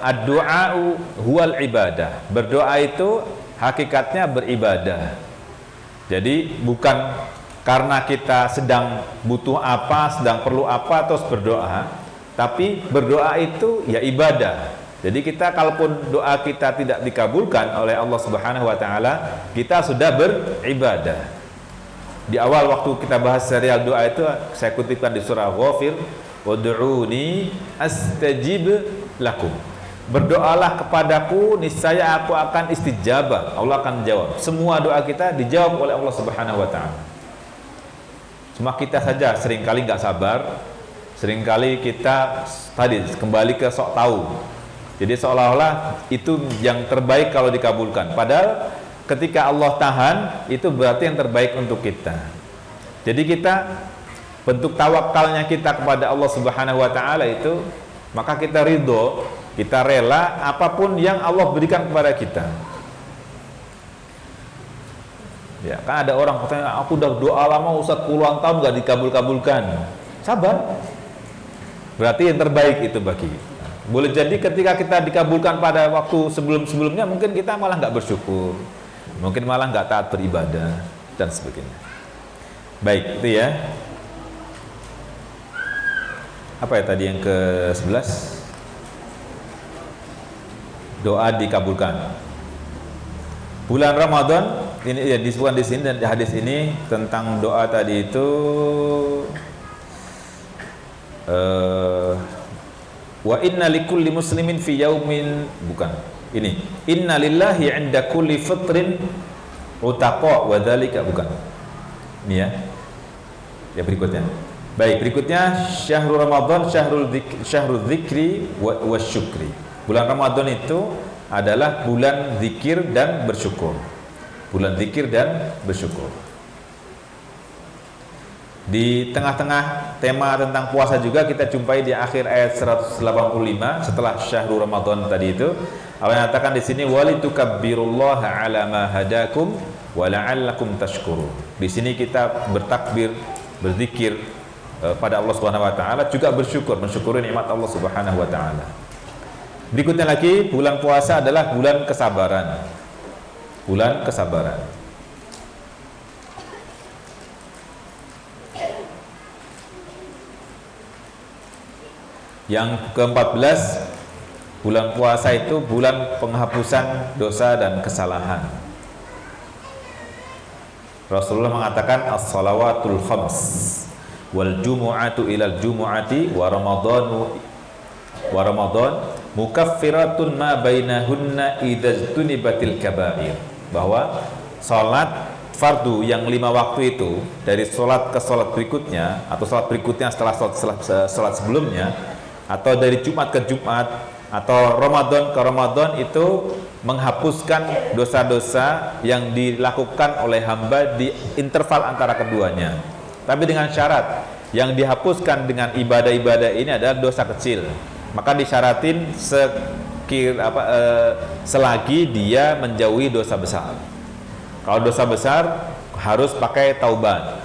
ad-du'a'u huwal ibadah. Berdoa itu hakikatnya beribadah. Jadi bukan karena kita sedang butuh apa, sedang perlu apa terus berdoa, tapi berdoa itu ya ibadah. Jadi kita kalaupun doa kita tidak dikabulkan oleh Allah Subhanahu wa taala, kita sudah beribadah. Di awal waktu kita bahas serial doa itu saya kutipkan di surah Ghafir, ud'uni astajib lakum. Berdoalah kepadaku, niscaya aku akan istijabah. Allah akan jawab. Semua doa kita dijawab oleh Allah Subhanahu wa taala. Cuma kita saja seringkali nggak sabar, seringkali kita tadi kembali ke sok tahu. Jadi seolah-olah itu yang terbaik kalau dikabulkan. Padahal ketika Allah tahan, itu berarti yang terbaik untuk kita. Jadi kita bentuk tawakalnya kita kepada Allah Subhanahu wa taala itu, maka kita ridho, kita rela apapun yang Allah berikan kepada kita. Ya, kan ada orang katanya, aku udah doa lama Ustaz puluhan tahun gak dikabul-kabulkan. Sabar. Berarti yang terbaik itu bagi kita. Boleh jadi ketika kita dikabulkan pada waktu sebelum-sebelumnya, mungkin kita malah nggak bersyukur, mungkin malah nggak taat beribadah dan sebagainya. Baik, itu ya. Apa ya tadi yang ke-11? Doa dikabulkan. Bulan Ramadan ini ya disebutkan di sini dan di hadis ini tentang doa tadi itu wa inna likulli muslimin fi yaumin, bukan ini, inna lillahi 'inda kulli fitrin utaqa wa dzalika, bukan ini ya. Ya berikutnya. Baik, berikutnya syahrul Ramadan syahrul dzikri wa syukri. Bulan Ramadan itu adalah bulan zikir dan bersyukur. Bulan zikir dan bersyukur. Di tengah-tengah tema tentang puasa juga kita jumpai di akhir ayat 185 setelah syahrul Ramadan tadi itu, Allah mengatakan di sini walitukabbirullaha 'ala ma hadakum wa la'allakum tashkurun. Di sini kita bertakbir, berzikir pada Allah Subhanahu wa taala, juga bersyukur, mensyukuri nikmat Allah Subhanahu wa taala. Berikutnya lagi, bulan puasa adalah bulan kesabaran. Bulan kesabaran. Yang ke-14, bulan puasa itu bulan penghapusan dosa dan kesalahan. Rasulullah mengatakan as-salawatul khams wal jumu'atu ilal jumu'ati wa ramadan mukaffiratun ma bainahunna idza tunibatil kaba'ir. Bahwa salat fardu yang 5 waktu itu, dari salat ke salat berikutnya atau salat berikutnya setelah salat sebelumnya, atau dari Jumat ke Jumat atau Ramadan ke Ramadan, itu menghapuskan dosa-dosa yang dilakukan oleh hamba di interval antara keduanya. Tapi dengan syarat, yang dihapuskan dengan ibadah-ibadah ini adalah dosa kecil. Maka disyaratin selagi dia menjauhi dosa besar. Kalau dosa besar harus pakai taubat.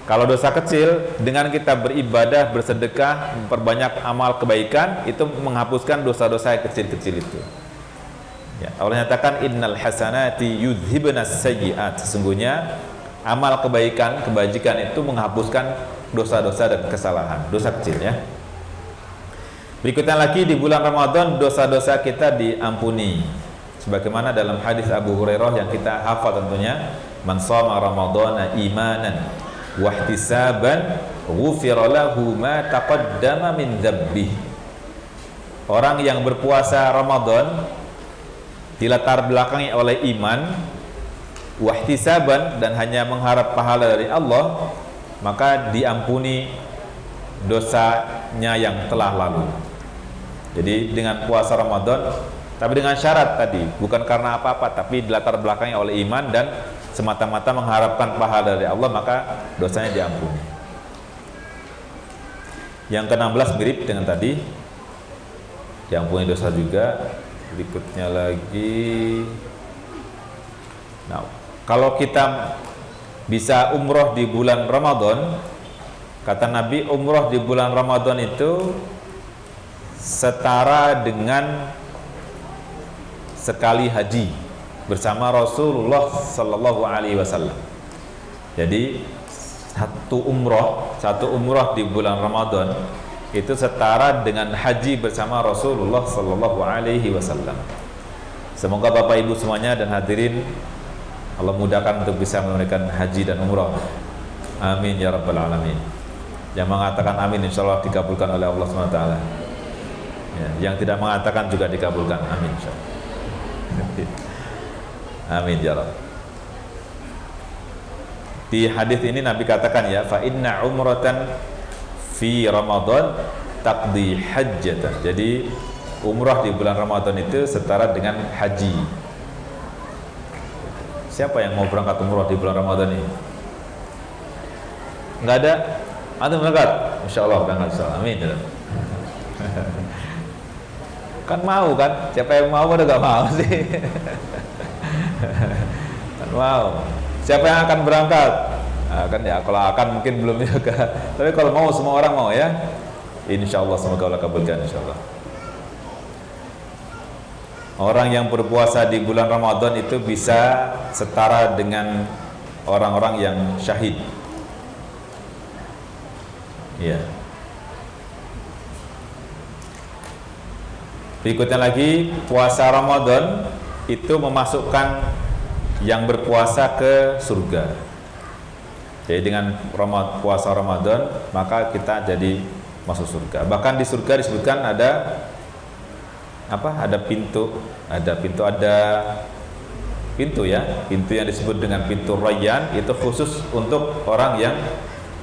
Kalau dosa kecil, dengan kita beribadah, bersedekah, memperbanyak amal kebaikan, itu menghapuskan dosa-dosa yang kecil-kecil itu. Ya, Allah nyatakan innal hasanati yudhibnas sayyi'at. Sesungguhnya amal kebaikan, kebajikan itu menghapuskan dosa-dosa dan kesalahan, dosa kecil ya. Berikutnya lagi, di bulan Ramadan dosa-dosa kita diampuni. Sebagaimana dalam hadis Abu Hurairah yang kita hafal tentunya, man shoma ramadhana imanan wa ihtisaban ghufira lahu ma taqaddama min dzambih. Orang yang berpuasa Ramadan dilatar belakangi oleh iman, wa ihtisaban, dan hanya mengharap pahala dari Allah, maka diampuni dosanya yang telah lalu. Jadi dengan puasa Ramadan, tapi dengan syarat tadi, bukan karena apa-apa, tapi dilatar belakangi oleh iman dan semata-mata mengharapkan pahala dari Allah, maka dosanya diampuni. Yang ke-16 mirip dengan tadi, diampuni dosa juga. Berikutnya lagi, nah, kalau kita bisa umroh di bulan Ramadan, kata Nabi, umroh di bulan Ramadan itu setara dengan sekali haji bersama Rasulullah Sallallahu Alaihi Wasallam. Jadi satu umroh di bulan Ramadan itu setara dengan haji bersama Rasulullah Sallallahu Alaihi Wasallam. Semoga Bapak Ibu semuanya dan hadirin Allah mudahkan untuk bisa menunaikan haji dan umroh. Amin ya rabbal alamin. Yang mengatakan amin insya Allah dikabulkan oleh Allah SWT. Ya, yang tidak mengatakan juga dikabulkan. Amin insya Allah. Amin ya Rabb. Di hadis ini Nabi katakan ya, fa inna umratan fi Ramadan taqdi hajjatan. Jadi umrah di bulan Ramadan itu setara dengan haji. Siapa yang mau berangkat umrah di bulan Ramadan ini? Enggak ada? Antum berangkat? Insyaallah berangkat insyaallah. Amin ya Rabb. Kan mau kan? Siapa yang mau pada gak mau sih? Kan mau. Siapa yang akan berangkat? Nah, kan ya, kalau akan mungkin belum juga. Tapi kalau mau, semua orang mau ya. Insyaallah semoga Allah kabulkan insyaallah. Orang yang berpuasa di bulan Ramadan itu bisa setara dengan orang-orang yang syahid. Ya. Berikutnya lagi, puasa Ramadan itu memasukkan yang berpuasa ke surga. Jadi dengan puasa Ramadan maka kita jadi masuk surga. Bahkan di surga disebutkan ada apa? Ada pintu ya. Pintu yang disebut dengan pintu Rayyan itu khusus untuk orang yang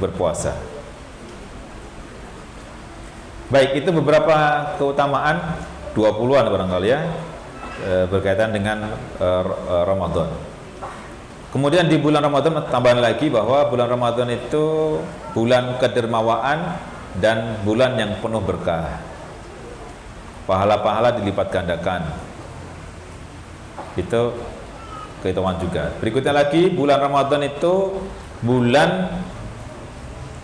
berpuasa. Baik, itu beberapa keutamaan 20-an barangkali ya, berkaitan dengan Ramadan. Kemudian di bulan Ramadan tambahan lagi bahwa bulan Ramadan itu bulan kedermawaan dan bulan yang penuh berkah. Pahala-pahala dilipat gandakan. Itu keutamaan juga. Berikutnya lagi, bulan Ramadan itu bulan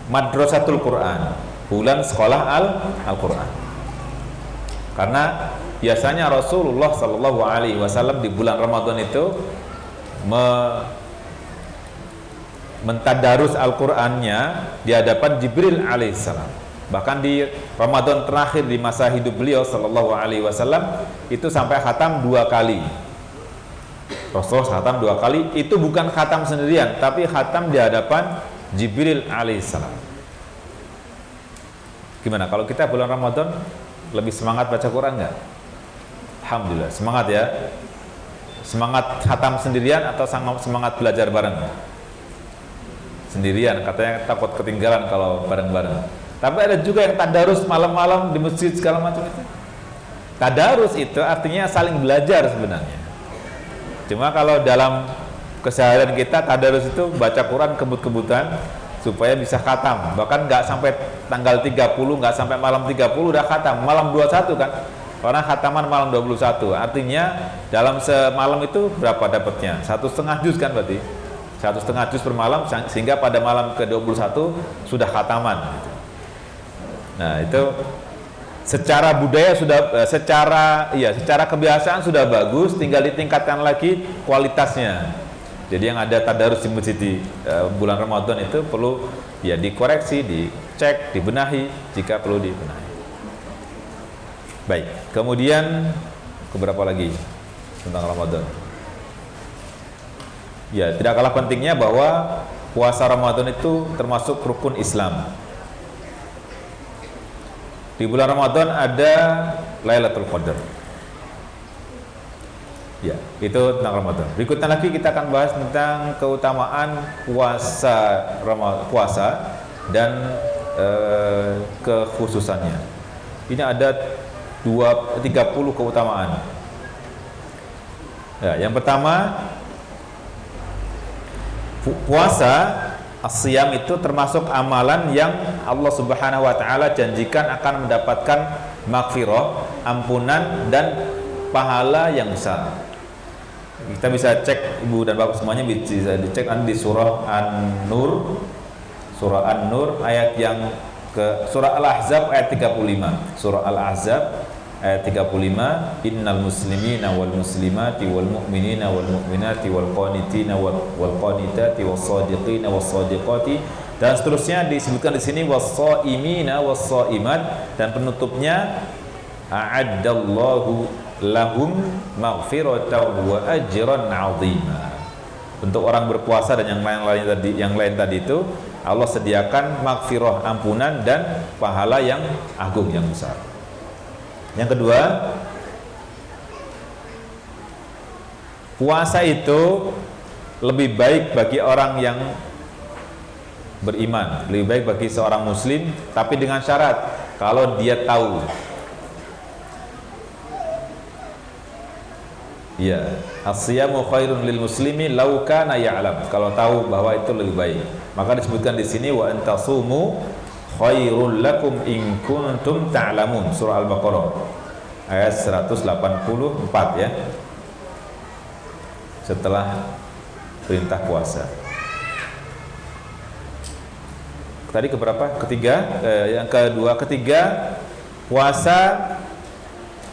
Madrasatul Quran, bulan sekolah Al-Quran. Karena biasanya Rasulullah Sallallahu Alaihi Wasallam di bulan Ramadan itu mentadarus Al-Qur'annya di hadapan Jibril alaihissalam. Bahkan di Ramadan terakhir di masa hidup beliau Sallallahu Alaihi Wasallam itu sampai khatam 2 kali. Rasulullah khatam 2 kali. Itu bukan khatam sendirian, tapi khatam di hadapan Jibril alaihissalam. Gimana kalau kita bulan Ramadan lebih semangat baca Quran nggak? Alhamdulillah, semangat ya. Semangat khatam sendirian atau semangat belajar bareng? Sendirian, katanya takut ketinggalan kalau bareng-bareng. Tapi ada juga yang tadarus malam-malam di masjid segala macam itu. Tadarus itu artinya saling belajar sebenarnya. Cuma kalau dalam keseharian kita, tadarus itu baca Quran kebut-kebutan supaya bisa khatam. Bahkan nggak sampai tanggal 30, nggak sampai malam 30 udah khatam. Malam 21 kan? Karena khataman malam 21. Artinya dalam semalam itu berapa dapatnya? 1,5 juz kan berarti? 1,5 juz per malam, sehingga pada malam ke-21 sudah khataman. Nah, itu secara budaya sudah, secara kebiasaan sudah bagus, tinggal ditingkatkan lagi kualitasnya. Jadi yang ada tadarus di masjid di bulan Ramadan itu perlu ya dikoreksi, dicek, dibenahi jika perlu dibenahi. Baik, kemudian keberapa lagi tentang Ramadan? Ya, tidak kalah pentingnya bahwa puasa Ramadan itu termasuk rukun Islam. Di bulan Ramadan ada Lailatul Qadar. Ya, itu tentang Ramadan. Berikutnya lagi kita akan bahas tentang keutamaan puasa dan kekhususannya. Ini ada 30 keutamaan. Ya, yang pertama, puasa as-siyam itu termasuk amalan yang Allah Subhanahu wa taala janjikan akan mendapatkan maghfirah, ampunan dan pahala yang besar. Kita bisa cek, Ibu dan Bapak semuanya bisa dicek di surah An-Nur. Surah An-Nur ayat yang ke surah Al-Ahzab ayat 35. Surah Al-Ahzab ayat 35, innal muslimina wal muslimati wal mu'minina wal mu'minati wal qanitina wal qanitati was sadiqina was sadiqati, dan seterusnya disebutkan di sini was shaimina was shaimat, dan penutupnya a'addallahu lahum maghfiratan wa ajran 'azima. Untuk orang berpuasa dan yang lain tadi itu Allah sediakan maghfirah, ampunan dan pahala yang agung, yang besar. Yang kedua, puasa itu lebih baik bagi orang yang beriman, lebih baik bagi seorang muslim, tapi dengan syarat kalau dia tahu. Ya, as-siyamu khairun lil muslimi law kana ya'lam. Kalau tahu bahwa itu lebih baik, maka disebutkan di sini wa antasumu khairul lakum in kuntum ta'lamun. Surah Al-Baqarah ayat 184 ya. Setelah perintah puasa. Tadi keberapa? Ketiga, yang kedua, ketiga, puasa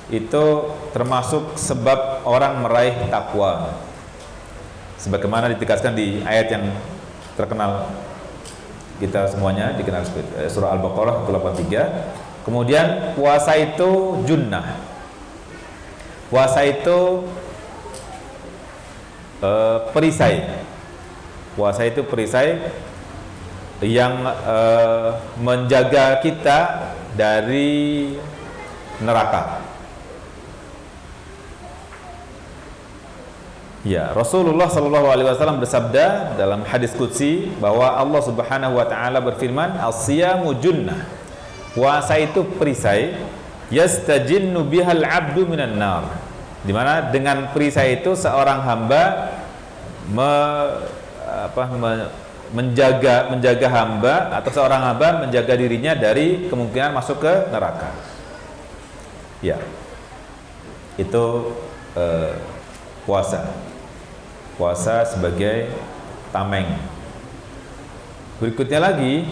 itu termasuk sebab orang meraih takwa. Sebagaimana ditegaskan di ayat yang terkenal kita semuanya dikenal surah Al-Baqarah 83. Kemudian puasa itu junnah. Puasa itu perisai. Puasa itu perisai yang menjaga kita dari neraka. Ya, Rasulullah Shallallahu Alaihi Wasallam bersabda dalam hadis qudsi bahwa Allah Subhanahu Wa Taala berfirman, as-siyamu junnah. Puasa itu perisai, yastajinnu bihal abdu minan nar. Di mana dengan perisai itu seorang hamba menjaga hamba, atau seorang hamba menjaga dirinya dari kemungkinan masuk ke neraka. Ya, itu puasa sebagai tameng. Berikutnya lagi,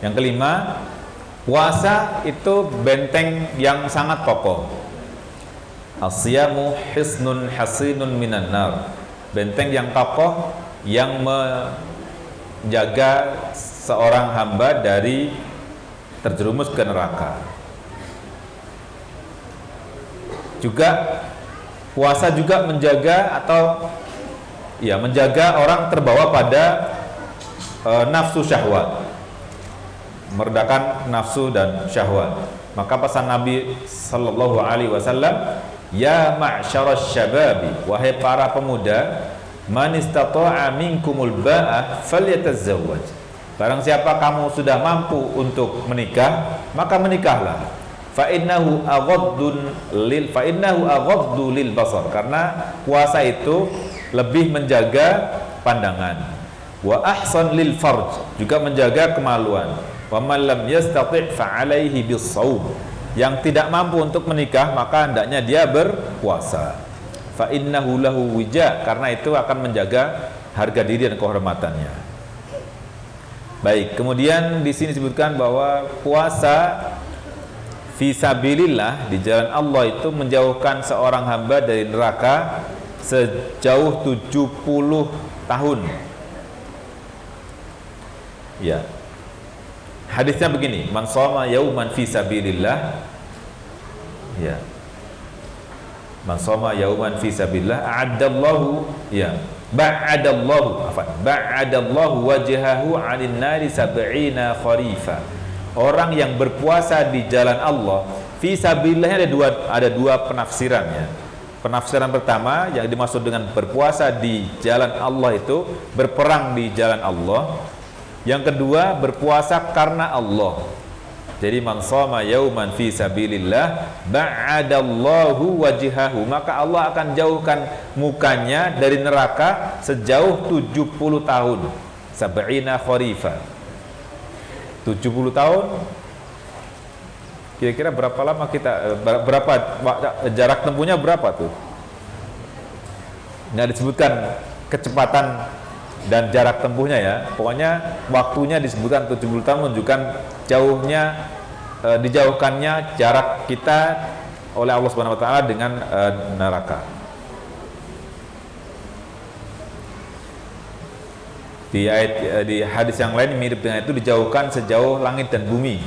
yang kelima, puasa itu benteng yang sangat kokoh. As-siyamu hisnun hasinun minan nar. Benteng yang kokoh yang menjaga seorang hamba dari terjerumus ke neraka. Juga puasa juga menjaga menjaga orang terbawa pada nafsu syahwat, meredakan nafsu dan syahwat. Maka pesan Nabi Sallallahu Alaihi Wasallam, ya ma'syaras syababi, wahai para pemuda, man istata'a minkumul ba'ah falyatazawwaj. Barang siapa kamu sudah mampu untuk menikah, maka menikahlah. Fa innahu aghaddu lil basar. Karena puasa itu lebih menjaga pandangan. Wa ahsan lil farj, juga menjaga kemaluan. Wa man lam yastati' fa 'alaihi bis-shaum. yang tidak mampu untuk menikah, maka hendaknya dia berpuasa. Fa innahu lahu wija, karena itu akan menjaga harga diri dan kehormatannya. Baik, kemudian di sini disebutkan bahwa puasa fisabilillah di jalan Allah itu menjauhkan seorang hamba dari neraka sejauh 70 tahun. Ya. Hadisnya begini, man shoma yauman fisabilillah, ya. Man shoma yauman fisabilillah a'addallahu, ya. Ba'adallahu wajhahu 'anil nari 70 kharifa. Orang yang berpuasa di jalan Allah, fisabilillah ada dua penafsirannya. Penafsiran pertama yang dimaksud dengan berpuasa di jalan Allah itu berperang di jalan Allah. Yang kedua berpuasa karena Allah. Jadi man shoma yauman fi sabilillah ba'adallahu wajhahu, maka Allah akan jauhkan mukanya dari neraka sejauh 70 tahun. 70 kharifa. 70 tahun. Kira-kira berapa lama kita, berapa jarak tempuhnya berapa tuh? Nggak disebutkan kecepatan dan jarak tempuhnya ya. Pokoknya waktunya disebutkan 70 tahun, menunjukkan jauhnya, dijauhkannya jarak kita oleh Allah Subhanahu wa taala dengan neraka. Di ayat, di hadis yang lain mirip dengan itu, dijauhkan sejauh langit dan bumi.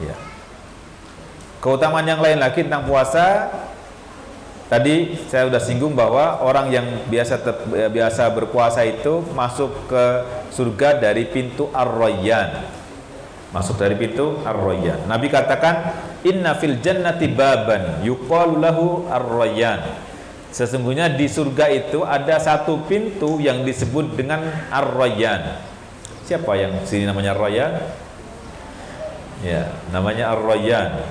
Ya. Keutamaan yang lain lagi tentang puasa, tadi saya sudah singgung bahwa orang yang biasa berpuasa itu masuk ke surga dari pintu Ar-Rayyan. Masuk dari pintu Ar-Rayyan. Nabi katakan, "Inna fil jannati baban yuqalu lahu Ar-Rayyan." Sesungguhnya di surga itu ada satu pintu yang disebut dengan Ar-Rayyan. Siapa yang sini namanya Ar-Rayyan? Ya, namanya Ar-Rayyan.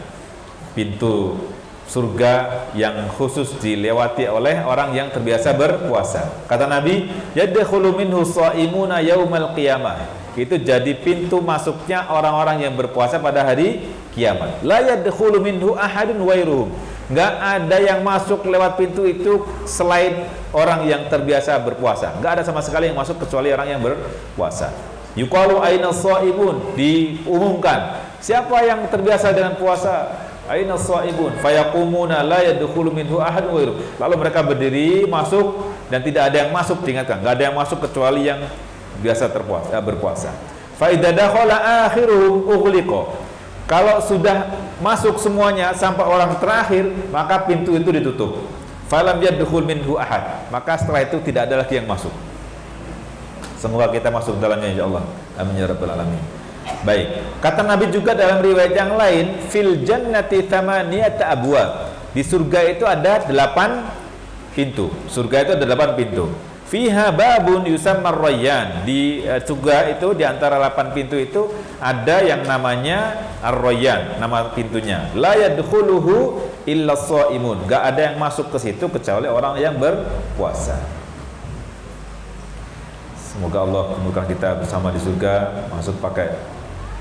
Pintu surga yang khusus dilewati oleh orang yang terbiasa berpuasa. Kata Nabi, yadkhulu minhu shaimuna yaumal qiyamah. Itu jadi pintu masuknya orang-orang yang berpuasa pada hari kiamat. La yadkhulu minhu ahadun wairuhum. Enggak ada yang masuk lewat pintu itu selain orang yang terbiasa berpuasa. Enggak ada sama sekali yang masuk kecuali orang yang berpuasa. Yuqalu aina shaimun, diumumkan, siapa yang terbiasa dengan puasa? Aina shaimun, fayaqumuna la yadkhulu minhu ahadun wairuhum. Lalu mereka berdiri masuk dan tidak ada yang masuk, diingatkan, enggak ada yang masuk kecuali yang biasa berpuasa. Fa idza dakhala akhiruhum ughliqa. Kalau sudah masuk semuanya sampai orang terakhir, maka pintu itu ditutup. Falam yadkhul minhu ahad. Maka setelah itu tidak ada lagi yang masuk. Semoga kita masuk dalamnya insyaallah. Amin ya rabbal alamin. Baik. Kata Nabi juga dalam riwayat yang lain, fil jannati thamaniyata abwab. Di surga itu ada 8 pintu. Surga itu ada 8 pintu. Fiha babun yusammar Rayyan. Di surga itu di antara 8 pintu itu ada yang namanya Ar-Rayyan, nama pintunya. La yadkhuluhu illa shaimun. Enggak ada yang masuk ke situ kecuali orang yang berpuasa. Semoga Allah memudahkan kita bersama di surga, masuk pakai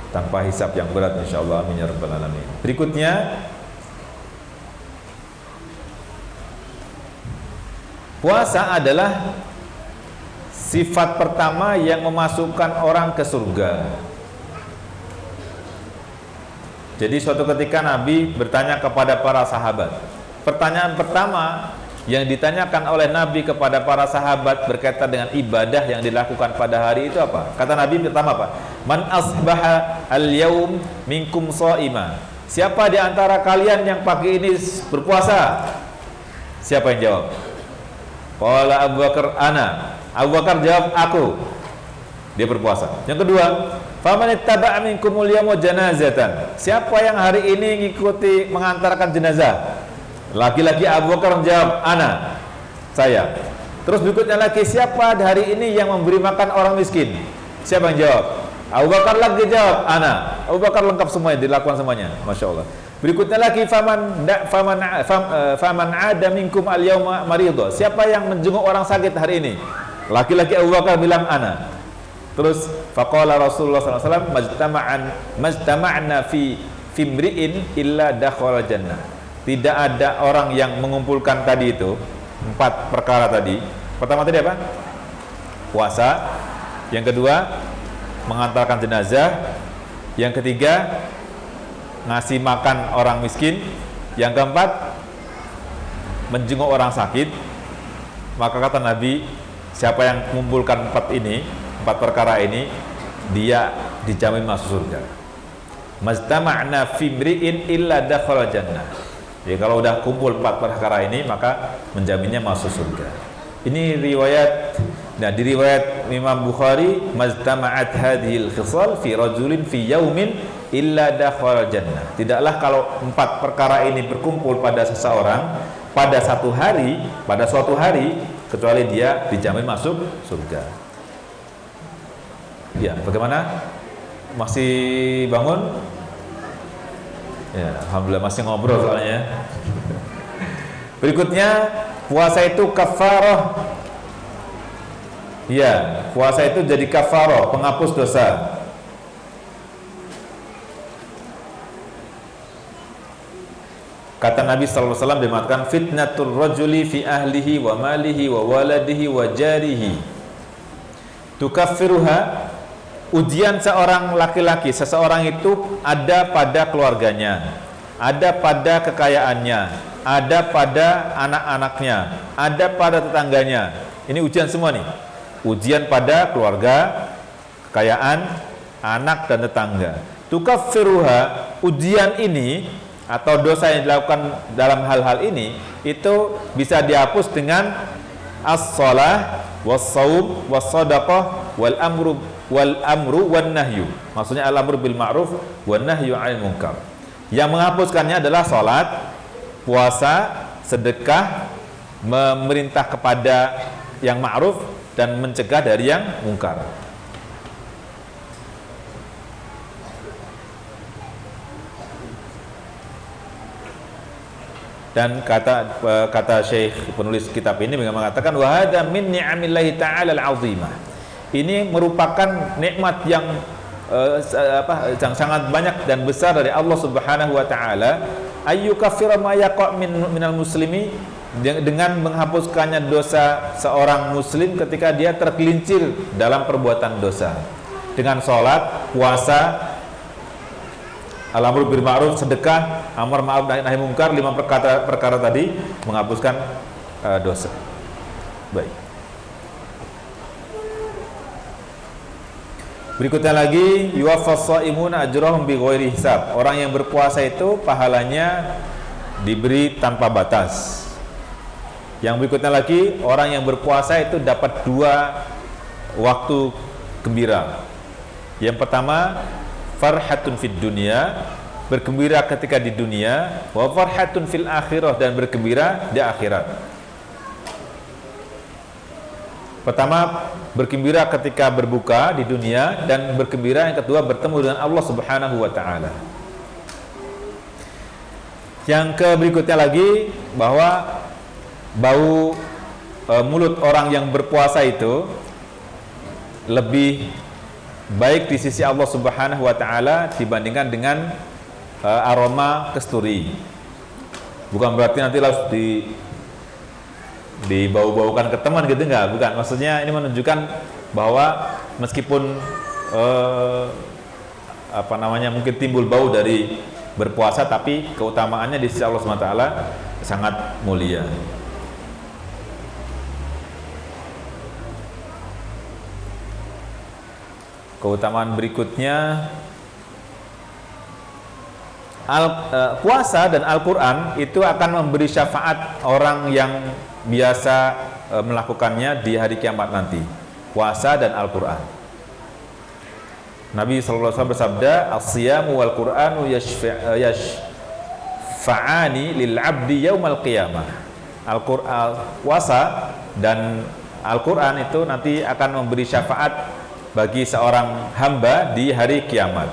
tanpa hisab yang berat insyaallah. Amin ya rabbal alamin. Berikutnya, puasa adalah sifat pertama yang memasukkan orang ke surga. Jadi suatu ketika Nabi bertanya kepada para sahabat. Pertanyaan pertama yang ditanyakan oleh Nabi kepada para sahabat berkaitan dengan ibadah yang dilakukan pada hari itu apa? Kata Nabi pertama apa? Man asbaha al-yaum minkum shaima. Siapa di antara kalian yang pagi ini berpuasa? Siapa yang jawab? Qala Abu Bakar, ana. Abu Bakar jawab, aku. Dia berpuasa. Yang kedua, faman ittaba'a minkumul yawma janazatan. Siapa yang hari ini mengikuti mengantarkan jenazah? Laki-laki Abu Bakar menjawab, ana, saya. Terus berikutnya lagi, siapa hari ini yang memberi makan orang miskin? Siapa yang jawab? Abu Bakar lagi jawab, ana. Abu Bakar lengkap semuanya, dilakukan semuanya. Masya Allah. Berikutnya lagi, faman ada minkum al-yawma maridho. Siapa yang menjenguk orang sakit hari ini? Laki-laki Abu Bakar bilang, ana. Terus faqala Rasulullah SAW, majtama'na fi fimri'in illa dakhala jannah. Tidak ada orang yang mengumpulkan tadi itu 4 perkara tadi. Pertama tadi apa? Puasa. Yang kedua, mengantarkan jenazah. Yang ketiga, ngasih makan orang miskin. Yang keempat, menjenguk orang sakit. Maka kata Nabi, siapa yang mengumpulkan 4 perkara ini, dia dijamin masuk surga. Majtama'na fimri'in illa dakhala jannah. Jadi kalau udah kumpul 4 perkara ini, maka menjaminnya masuk surga. Ini riwayat. Nah, di riwayat Imam Bukhari, majtama'at hadhil khisal fi rajulin fi yaumin illa dakhala jannah. Tidaklah kalau 4 perkara ini berkumpul pada seseorang pada suatu hari, kecuali dia dijamin masuk surga. Ya, bagaimana? Masih bangun? Ya, alhamdulillah masih ngobrol soalnya. Berikutnya, puasa itu kafarah. Ya, puasa itu jadi kafarah, penghapus dosa. Kata Nabi sallallahu alaihi wasallam, dia mengatakan fitnatur rajuli fi ahlihi wa malihi wa waladihi wa jarihi tukaffiruha. Ujian seorang laki-laki, seseorang itu ada pada keluarganya, ada pada kekayaannya, ada pada anak-anaknya, ada pada tetangganya. Ini ujian semua nih. Ujian pada keluarga, kekayaan, anak dan tetangga. Tukaffiruha, ujian ini atau dosa yang dilakukan dalam hal-hal ini itu bisa dihapus dengan as-shalah, was-shaum, was-shadaqah, wal amru wan nahyu. Maksudnya al-amru bil ma'ruf wan nahyu 'anil munkar. Yang menghapuskannya adalah salat, puasa, sedekah, memerintah kepada yang ma'ruf dan mencegah dari yang mungkar. Dan kata Syekh penulis kitab ini mengatakan wa hadza min ni'amillahi ta'ala al-'azimah. Ini merupakan nikmat yang sangat banyak dan besar dari Allah Subhanahu wa taala, ayyukaffira ma yaqa' minal muslimi, dengan menghapuskannya dosa seorang muslim ketika dia tergelincir dalam perbuatan dosa. Dengan salat, puasa, al-amru bil ma'ruf, sedekah, amar ma'ruf nahi munkar, 5 perkara tadi menghapuskan dosa. Baik. Berikutnya lagi, yuwaffas shaimuna ajrahum bighairi hisab. Orang yang berpuasa itu pahalanya diberi tanpa batas. Yang berikutnya lagi, orang yang berpuasa itu dapat 2 waktu gembira. Yang pertama, farhatun fid dunya, bergembira ketika di dunia, wa farhatun fil akhirah, dan bergembira di akhirat. Pertama, bergembira ketika berbuka di dunia, dan bergembira yang kedua bertemu dengan Allah Subhanahu wa taala. Yang berikutnya lagi, bahwa bau mulut orang yang berpuasa itu lebih baik di sisi Allah Subhanahu wa taala dibandingkan dengan aroma kesturi. Bukan berarti nanti harus dibau-baukan ke teman gitu, enggak, bukan. Maksudnya ini menunjukkan bahwa meskipun mungkin timbul bau dari berpuasa, tapi keutamaannya di sisi Allah SWT sangat mulia. Keutamaan berikutnya, puasa dan Al-Quran itu akan memberi syafaat orang yang biasa melakukannya di hari kiamat nanti. Puasa dan Al-Quran. Nabi SAW bersabda, as-siyamu wal Qur'anu yashfa'ani lil abdi yaumal qiyamah. Puasa dan Al-Quran itu nanti akan memberi syafaat bagi seorang hamba di hari kiamat.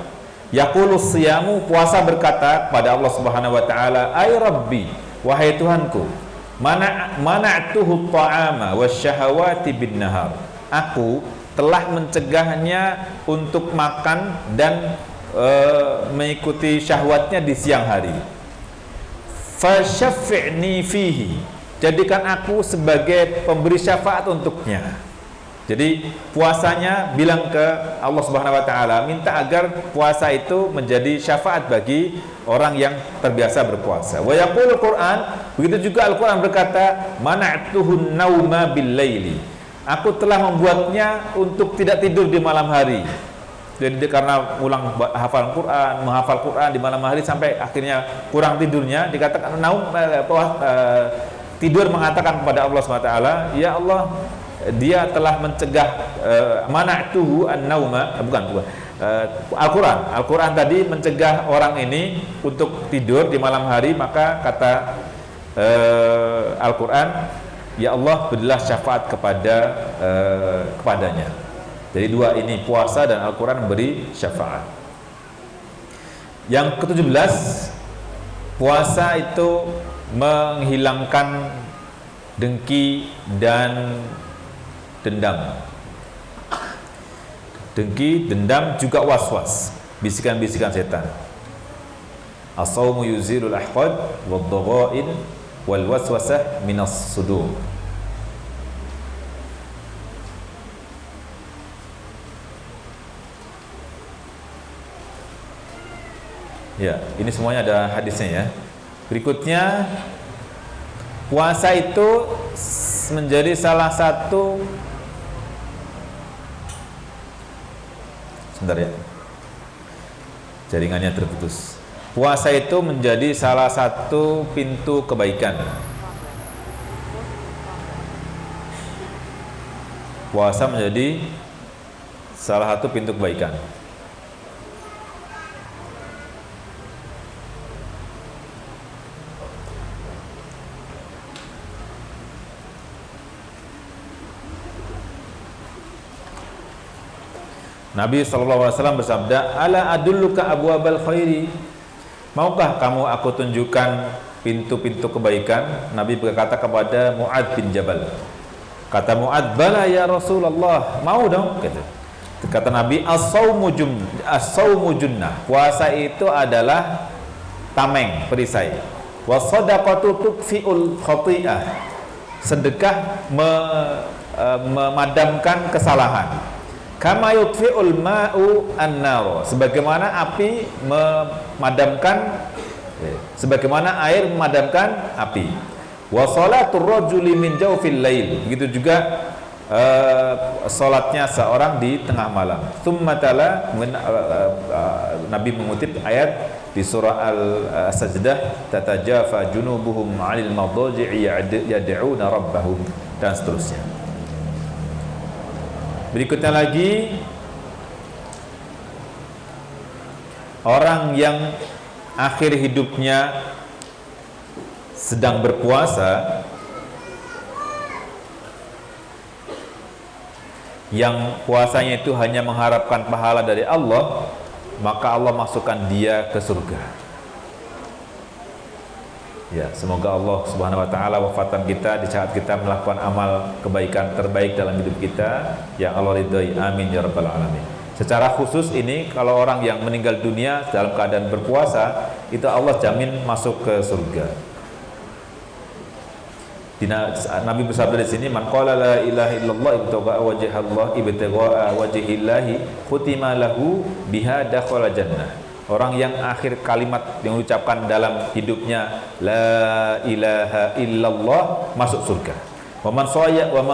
Yaqulus siyamu, puasa berkata kepada Allah Subhanahu wa taala, ay rabbi, wahai Tuhanku, mana'tuhu ta'ama wasyahawati bin nahar. Aku telah mencegahnya untuk makan dan mengikuti syahwatnya di siang hari. Fasyaffi'ni fihi, jadikan aku sebagai pemberi syafaat untuknya. Jadi puasanya bilang ke Allah Subhanahu wa taala, minta agar puasa itu menjadi syafaat bagi orang yang terbiasa berpuasa. Wa yaqul Quran, begitu juga Al-Qur'an berkata, mana'tuhun nauma bil laili. Aku telah membuatnya untuk tidak tidur di malam hari. Jadi karena menghafal Quran di malam hari sampai akhirnya kurang tidurnya, dikatakan tidur mengatakan kepada Allah Subhanahu wa taala, ya Allah, dia telah mencegah mana'tuhu an-nauma, Al-Quran tadi mencegah orang ini untuk tidur di malam hari, maka kata Al-Quran, ya Allah, berilah syafaat kepadanya. Jadi dua ini, puasa dan Al-Quran memberi syafaat. Yang ke-17, puasa itu menghilangkan dengki dan dendam. Dengki, dendam, juga was-was, bisikan-bisikan setan. As-sawmu yuzilul ahqad wad-dhagha'in wal waswasah minas sudur. Ya, ini semuanya ada hadisnya ya. Berikutnya, puasa itu menjadi salah satu, sebentar ya, jaringannya terputus. Puasa itu menjadi salah satu pintu kebaikan. Puasa menjadi salah satu pintu kebaikan. Nabi SAW bersabda, ala adulluka abwabal khairi, maukah kamu aku tunjukkan pintu-pintu kebaikan? Nabi berkata kepada Mu'adz bin Jabal. Kata Mu'adz, bala ya Rasulullah, mau dong. Kata Nabi, as-sawmu junnah, puasa itu adalah tameng, perisai. Wa shadaqatu tudfi'ul khati'ah, sedekah memadamkan kesalahan. Kama yutfi'ul ma'u an-nar, sebagaimana api memadamkan, sebagaimana air memadamkan api. Wa shalatur rajuli min jawfil lail, begitu juga salatnya seorang di tengah malam. Tsumma tala, Nabi mengutip ayat di surah Al-Sajdah, tatajafa junubuhum 'anil madaji'i yad'una rabbahum, dan seterusnya. Berikutnya lagi, orang yang akhir hidupnya sedang berpuasa, yang puasanya itu hanya mengharapkan pahala dari Allah, maka Allah masukkan dia ke surga. Ya, semoga Allah Subhanahu wa taala wafatkan kita di saat kita melakukan amal kebaikan terbaik dalam hidup kita yang Allah ridhai. Amin ya rabbal alamin. Secara khusus ini, kalau orang yang meninggal dunia dalam keadaan berpuasa, itu Allah jamin masuk ke surga. Nabi bersabda di sini, man qala la ilaha illallah ibtigha'a wajhillahi khutima lahu biha dakhala jannah. Orang yang akhir kalimat yang diucapkan dalam hidupnya la ilaha illallah, masuk surga. Wa man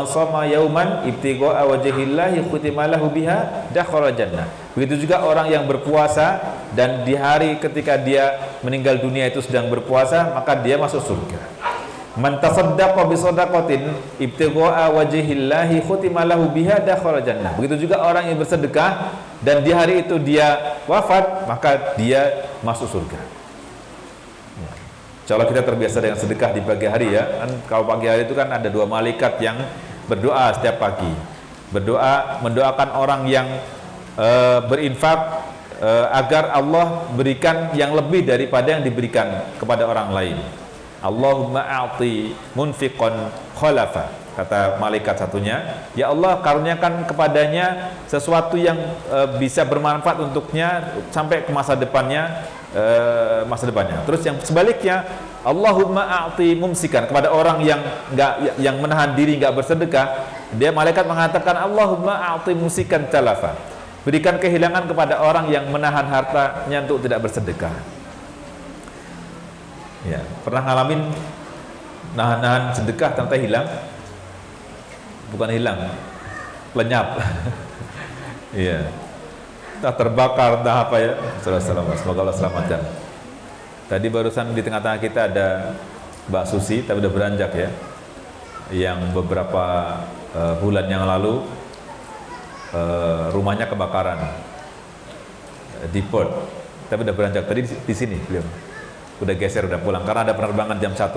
shoma yauman ibtigha'a wajhillahi khutima lahu biha dakhala jannah. Begitu juga orang yang berpuasa dan di hari ketika dia meninggal dunia itu sedang berpuasa, maka dia masuk surga. Man tasaddaqa bi shadaqatin ibtigha'a wajhillahi khutima lahu biha dakhala jannah. Begitu juga orang yang bersedekah dan di hari itu dia wafat, maka dia masuk surga. Insyaallah kita terbiasa dengan sedekah di pagi hari ya. Kan kalau pagi hari itu kan ada dua malaikat yang berdoa setiap pagi. Mendoakan orang yang berinfak agar Allah berikan yang lebih daripada yang diberikan kepada orang lain. Allahumma a'ti munfiqan khalafa Kata malaikat satunya, ya Allah karuniakan kepadanya sesuatu yang bisa bermanfaat untuknya sampai ke masa depannya, Terus yang sebaliknya, Allahumma a'ti mumsikan, kepada orang yang menahan diri nggak bersedekah, dia malaikat mengatakan Allahumma a'ti mumsikan talafa, berikan kehilangan kepada orang yang menahan hartanya untuk tidak bersedekah. Ya, pernah ngalamin nahan sedekah ternyata hilang? Bukan hilang, lenyap. Iya. Entah terbakar, entah apa ya. Semoga Allah selamatkan. Tadi barusan di tengah-tengah kita ada Mbak Susi, tapi udah beranjak ya. Yang beberapa bulan yang lalu rumahnya kebakaran di port, tapi udah beranjak. Tadi di sini beliau. Udah geser, udah pulang karena ada penerbangan jam 1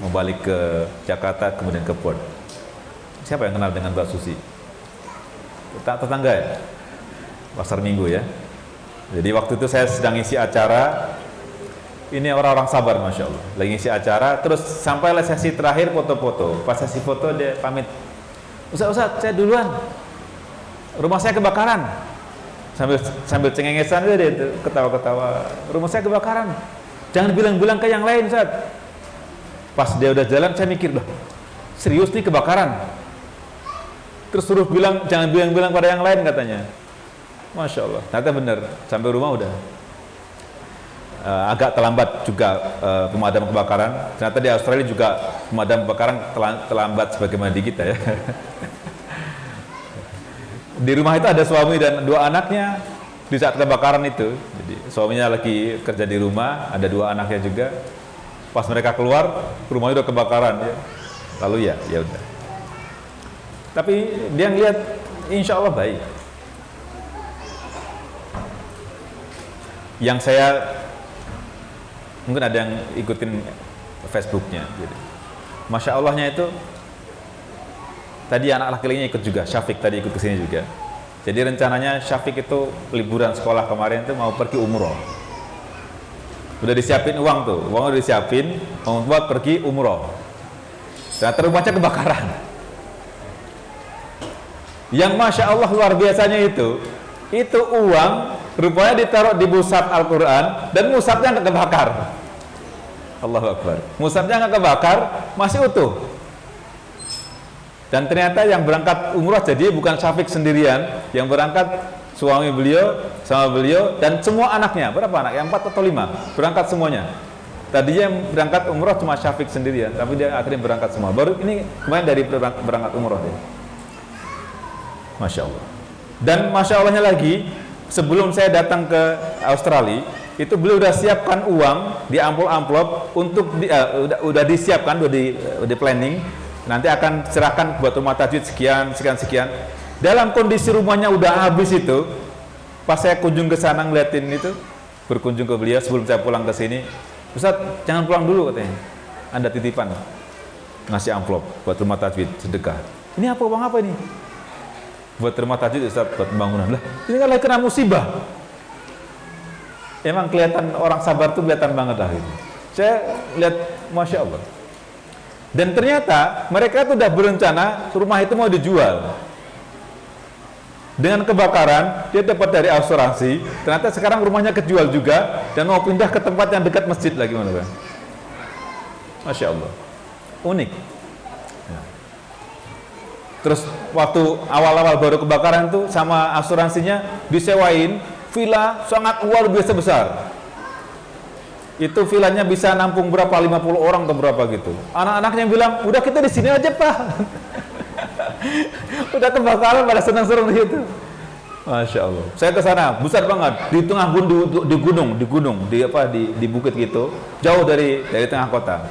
mau balik ke Jakarta kemudian ke port. Siapa yang kenal dengan Mbak Susi? Tetangga ya? Pasar Minggu ya. Jadi waktu itu saya sedang isi acara. Ini orang-orang sabar, Masya Allah. Lagi ngisi acara, terus sampailah sesi terakhir foto-foto. Pas sesi foto dia pamit, Ustaz, saya duluan, rumah saya kebakaran. Sambil cengengesan dia ketawa-ketawa, rumah saya kebakaran, jangan bilang-bilang ke yang lain, Ustaz. Pas dia udah jalan, saya mikir, loh, serius nih kebakaran? Terus suruh bilang, jangan bilang-bilang pada yang lain katanya. Masya Allah, ternyata benar, sampai rumah udah agak terlambat juga pemadam kebakaran. Ternyata di Australia juga pemadam kebakaran terlambat sebagaimana di kita ya. Di rumah itu ada suami dan 2 anaknya di saat kebakaran itu. Jadi suaminya lagi kerja di rumah, ada 2 anaknya juga. Pas mereka keluar, rumahnya udah kebakaran ya. Lalu ya udah. Tapi dia ngeliat, insya Allah baik. Yang saya mungkin ada yang ikutin Facebooknya, gitu. Masya Allahnya itu tadi anak laki-lakinya ikut juga, Syafiq tadi ikut kesini juga. Jadi rencananya Syafiq itu liburan sekolah kemarin itu mau pergi umroh. Udah disiapin uang tuh, uang udah disiapin mau buat pergi umroh. Ternyata rumahnya kebakaran. Yang Masya Allah luar biasanya itu uang rupanya ditaruh di mushaf Al-Quran dan mushafnya nggak kebakar. Allahu Akbar. Mushafnya nggak kebakar, masih utuh. Dan ternyata yang berangkat umrah jadi bukan Syafiq sendirian, yang berangkat suami beliau sama beliau dan semua anaknya. Berapa anak? Yang 4 atau 5 berangkat semuanya. Tadinya yang berangkat umrah cuma Syafiq sendirian, tapi dia akhirnya berangkat semua. Baru ini kemarin dari berangkat umrah dia. Masya Allah. Dan Masya Allahnya lagi, sebelum saya datang ke Australia, itu beliau udah siapkan uang di amplop untuk udah disiapkan, udah di planning. Nanti akan serahkan buat rumah tajwid sekian. Dalam kondisi rumahnya udah habis itu, pas saya kunjung ke sana ngeliatin itu, berkunjung ke beliau sebelum saya pulang ke sini, Ustaz jangan pulang dulu katanya, Anda titipan ngasih amplop buat rumah tajwid sedekah. Ini apa, uang apa ini? Buat rumah tajwid Ustaz, buat pembangunan. Lah, ini kan lagi kena musibah. Emang kelihatan orang sabar tuh kelihatan banget lah gitu. Saya lihat Masya Allah. Dan ternyata mereka tuh udah berencana rumah itu mau dijual. Dengan kebakaran, dia dapat dari asuransi, ternyata sekarang rumahnya kejual juga dan mau pindah ke tempat yang dekat masjid lagi, mana Bang? Masya Allah. Unik. Terus waktu awal-awal baru kebakaran tuh sama asuransinya disewain villa sangat luar biasa besar. Itu villanya bisa nampung berapa, 50 orang atau berapa gitu. Anak-anaknya bilang, udah kita di sini aja Pak. Udah kebakaran pada senang-senang gitu. Masya Allah. Saya ke sana besar banget di tengah di gunung di bukit gitu, jauh dari tengah kota.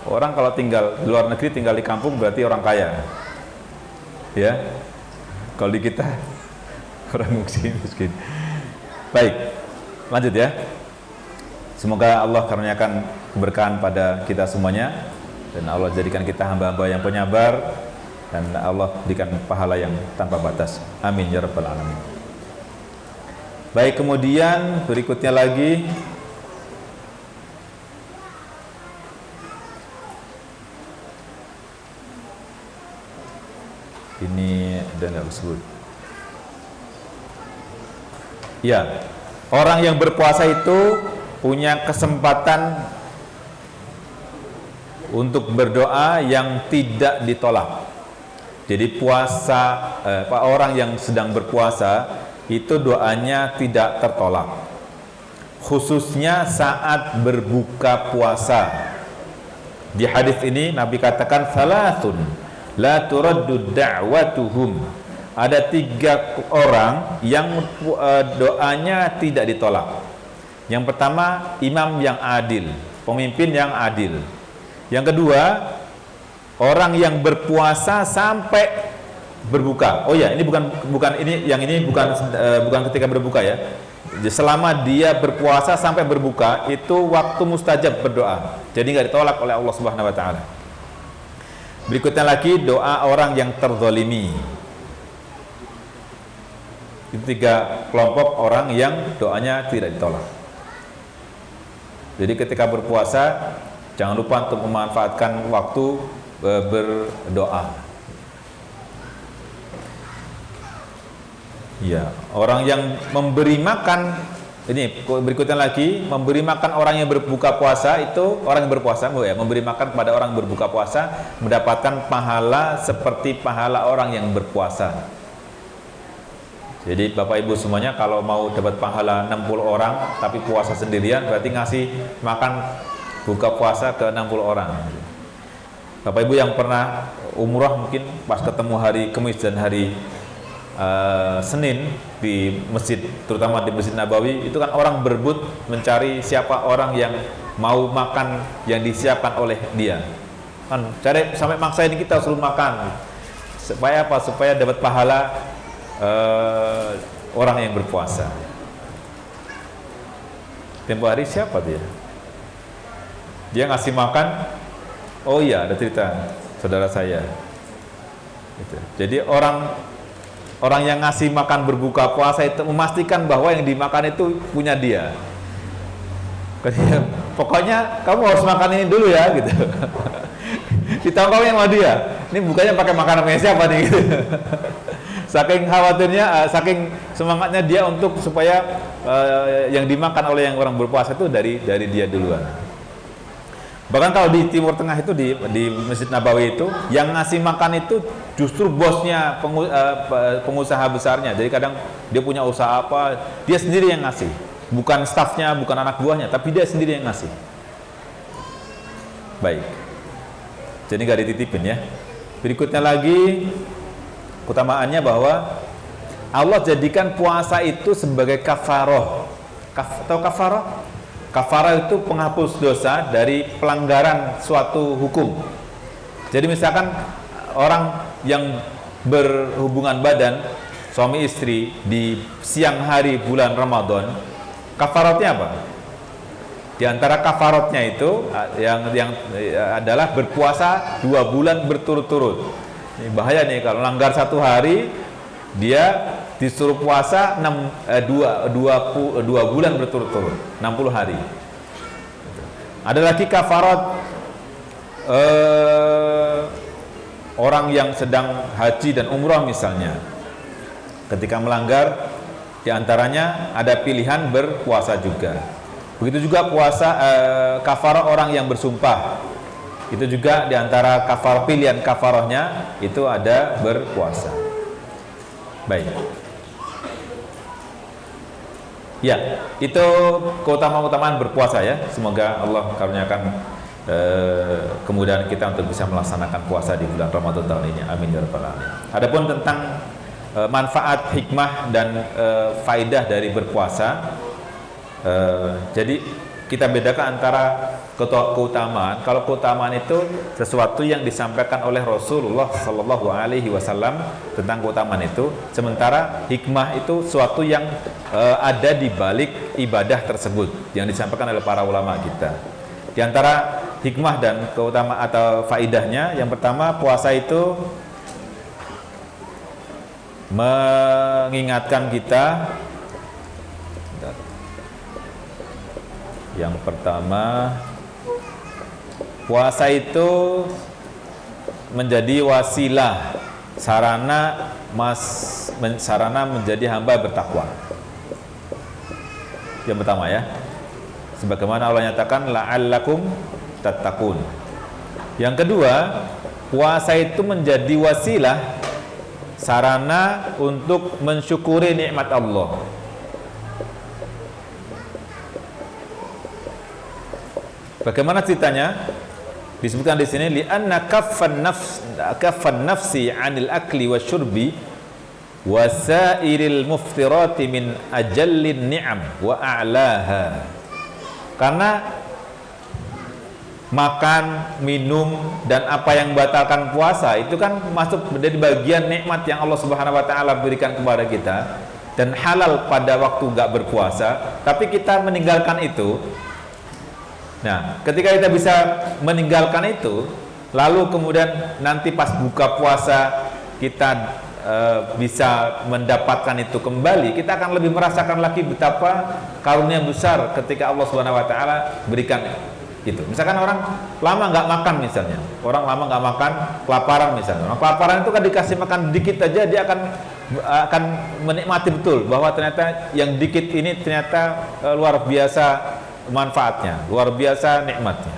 Orang kalau tinggal di luar negeri, tinggal di kampung berarti orang kaya. Ya, kalau di kita orang miskin. Baik, lanjut ya. Semoga Allah karuniakan keberkahan pada kita semuanya dan Allah jadikan kita hamba-hamba yang penyabar dan Allah berikan pahala yang tanpa batas. Amin ya rabbal alamin. Baik, kemudian berikutnya lagi Ini dan tersebut. Ya, orang yang berpuasa itu punya kesempatan untuk berdoa yang tidak ditolak. Jadi orang yang sedang berpuasa itu doanya tidak tertolak. Khususnya saat berbuka puasa. Di hadis ini Nabi katakan salatun la turaddu da'watuhum. Ada 3 orang yang doanya tidak ditolak. Yang pertama, imam yang adil, pemimpin yang adil. Yang kedua, orang yang berpuasa sampai berbuka. Oh ya, ini bukan ketika berbuka ya. Selama dia berpuasa sampai berbuka itu waktu mustajab berdoa. Jadi nggak ditolak oleh Allah Subhanahu wa taala. Berikutnya lagi doa orang yang terzalimi. Itu 3 kelompok orang yang doanya tidak ditolak. Jadi ketika berpuasa jangan lupa untuk memanfaatkan waktu berdoa. Ya, orang yang memberi makan, ini berikutnya lagi, memberi makan orang yang berbuka puasa itu orang yang berpuasa, memberi makan kepada orang yang berbuka puasa mendapatkan pahala seperti pahala orang yang berpuasa. Jadi Bapak Ibu semuanya kalau mau dapat pahala 60 orang tapi puasa sendirian berarti ngasih makan buka puasa ke 60 orang. Bapak Ibu yang pernah umrah mungkin pas ketemu hari Kamis dan hari Senin di masjid, terutama di Masjid Nabawi, itu kan orang berebut mencari siapa orang yang mau makan yang disiapkan oleh dia. Kan cari sampai maksa ini kita suruh makan. Supaya apa? Supaya dapat pahala orang yang berpuasa. Tempo hari siapa dia? Dia ngasih makan. Oh iya, ada cerita saudara saya. Gitu. Jadi orang yang ngasih makan berbuka puasa itu memastikan bahwa yang dimakan itu punya dia. Pokoknya kamu harus makan ini dulu ya, gitu. Ditangkapnya sama dia. Ini bukannya pakai makanan punya siapa nih, gitu. Saking khawatirnya, saking semangatnya dia untuk supaya yang dimakan oleh yang orang berpuasa itu dari dia duluan. Bahkan kalau di Timur Tengah itu di Masjid Nabawi itu yang ngasih makan itu justru bosnya, pengusaha besarnya. Jadi kadang dia punya usaha apa, dia sendiri yang ngasih, bukan stafnya, bukan anak buahnya, tapi dia sendiri yang ngasih. Baik, jadi nggak dititipin ya. Berikutnya lagi utamaannya bahwa Allah jadikan puasa itu sebagai kafaroh. Atau kafaroh? Kafarah itu penghapus dosa dari pelanggaran suatu hukum. Jadi misalkan orang yang berhubungan badan suami istri di siang hari bulan Ramadan, kafaratnya apa? Di antara kafaratnya itu yang adalah berpuasa 2 bulan berturut-turut. Ini bahaya nih kalau langgar 1 hari dia disuruh puasa 2 bulan berturut-turut, 60 hari. Ada lagi kafarat orang yang sedang haji dan umrah misalnya. Ketika melanggar, diantaranya ada pilihan berpuasa juga. Begitu juga puasa kafarat orang yang bersumpah. Itu juga diantara pilihan kafarahnya itu ada berpuasa. Baik. Ya, itu keutamaan berpuasa ya. Semoga Allah karuniakan kemudahan kita untuk bisa melaksanakan puasa di bulan Ramadan tahun ini. Amin ya rabbal alamin. Adapun tentang manfaat, hikmah dan faidah dari berpuasa, jadi kita bedakan antara keutamaan. Kalau keutamaan itu sesuatu yang disampaikan oleh Rasulullah Sallallahu Alaihi Wasallam tentang keutamaan itu, sementara hikmah itu sesuatu yang ada di balik ibadah tersebut yang disampaikan oleh para ulama kita. Di antara hikmah dan keutamaan atau faidahnya, yang pertama puasa itu mengingatkan kita. Yang pertama, puasa itu menjadi wasilah sarana menjadi hamba bertakwa. Yang pertama ya, sebagaimana Allah nyatakan la'allakum tattaqun. Yang kedua, puasa itu menjadi wasilah, sarana untuk mensyukuri nikmat Allah. Bagaimana ceritanya? Disebutkan di sini li'anna kaffan nafsi 'anil akli wasyurbi wasairil muftirati min ajallin ni'am wa a'laha. Karena makan, minum dan apa yang membatalkan puasa itu kan masuk menjadi bagian nikmat yang Allah Subhanahu wa taala berikan kepada kita dan halal pada waktu enggak berpuasa, tapi kita meninggalkan itu. Nah, ketika kita bisa meninggalkan itu, lalu kemudian nanti pas buka puasa kita bisa mendapatkan itu kembali, kita akan lebih merasakan lagi betapa karunia besar ketika Allah Subhanahu wa taala berikan itu. Misalkan orang lama nggak makan misalnya, orang lama nggak makan, kelaparan misalnya. Orang kelaparan itu kan dikasih makan dikit aja dia akan menikmati betul bahwa ternyata yang dikit ini ternyata luar biasa manfaatnya, luar biasa nikmatnya.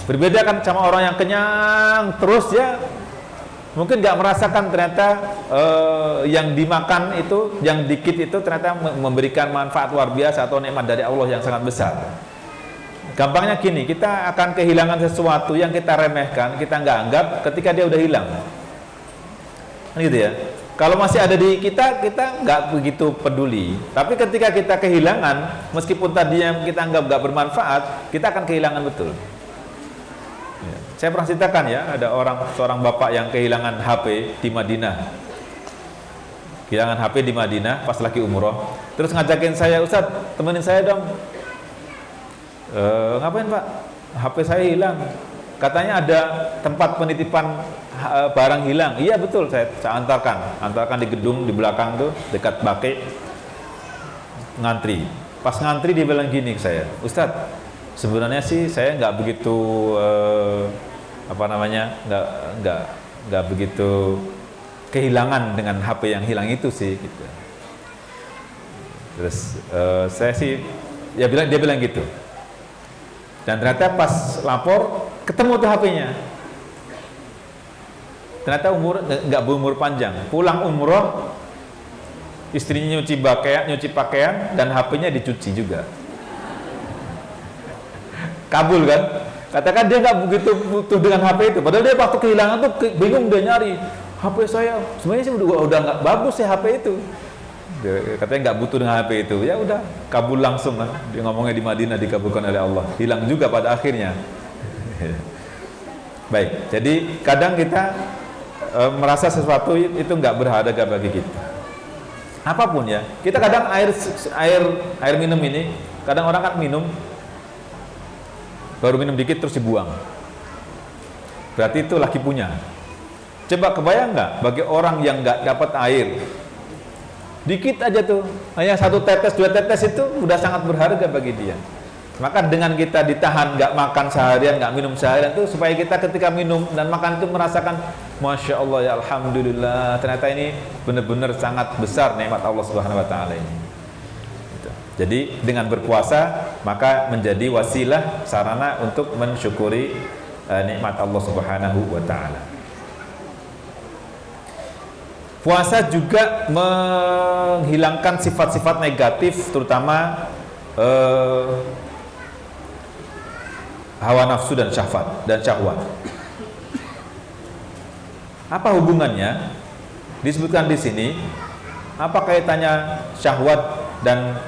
Berbeda kan sama orang yang kenyang terus ya, mungkin nggak merasakan ternyata yang dimakan itu, yang dikit itu ternyata memberikan manfaat luar biasa atau nikmat dari Allah yang sangat besar. Gampangnya gini, kita akan kehilangan sesuatu yang kita remehkan, kita nggak anggap ketika dia udah hilang. Kan gitu ya. Kalau masih ada di kita nggak begitu peduli. Tapi ketika kita kehilangan, meskipun tadi yang kita anggap nggak bermanfaat, kita akan kehilangan betul. Ya. Saya pernah ceritakan ya, ada seorang bapak yang kehilangan HP di Madinah. Kehilangan HP di Madinah pas lagi umroh. Terus ngajakin saya, Ustadz, temenin saya dong. Ngapain Pak? HP saya hilang. Katanya ada tempat penitipan barang hilang. Iya betul, saya antarkan di gedung di belakang tuh dekat Baqi. Ngantri. Pas ngantri dia bilang gini ke saya, Ustadz, sebenarnya sih saya nggak begitu nggak begitu kehilangan dengan HP yang hilang itu sih. Gitu. Terus saya sih, dia bilang gitu. Dan ternyata pas lapor ketemu tuh HP-nya. Ternyata nggak berumur panjang. Pulang umroh, istrinya nyuci pakaian dan HP-nya dicuci juga. Kabul kan? Katakan dia nggak begitu butuh dengan HP itu. Padahal dia waktu kehilangan tuh bingung, dia nyari HP saya. Sebenarnya sih udah nggak bagus ya HP itu. Katanya nggak butuh dengan HP itu, ya udah kabul langsung lah. Dia ngomongnya di Madinah dikabulkan oleh Allah, hilang juga pada akhirnya. Baik, jadi kadang kita merasa sesuatu itu nggak berharga bagi kita. Apapun ya, kita kadang air minum ini, kadang orang kan minum, baru minum dikit terus dibuang. Berarti itu lagi punya. Coba kebayang nggak bagi orang yang nggak dapat air? Dikit aja tuh, hanya 1 tetes, 2 tetes itu udah sangat berharga bagi dia. Maka dengan kita ditahan, nggak makan seharian, nggak minum seharian itu supaya kita ketika minum dan makan itu merasakan, Masya Allah ya Alhamdulillah, ternyata ini benar-benar sangat besar nikmat Allah Subhanahu Wa Taala ini. Gitu. Jadi dengan berpuasa maka menjadi wasilah, sarana untuk mensyukuri nikmat Allah Subhanahu Wa Taala. Puasa juga menghilangkan sifat-sifat negatif, terutama hawa nafsu dan syahwat. Apa hubungannya? Disebutkan di sini. Apa kaitannya syahwat dan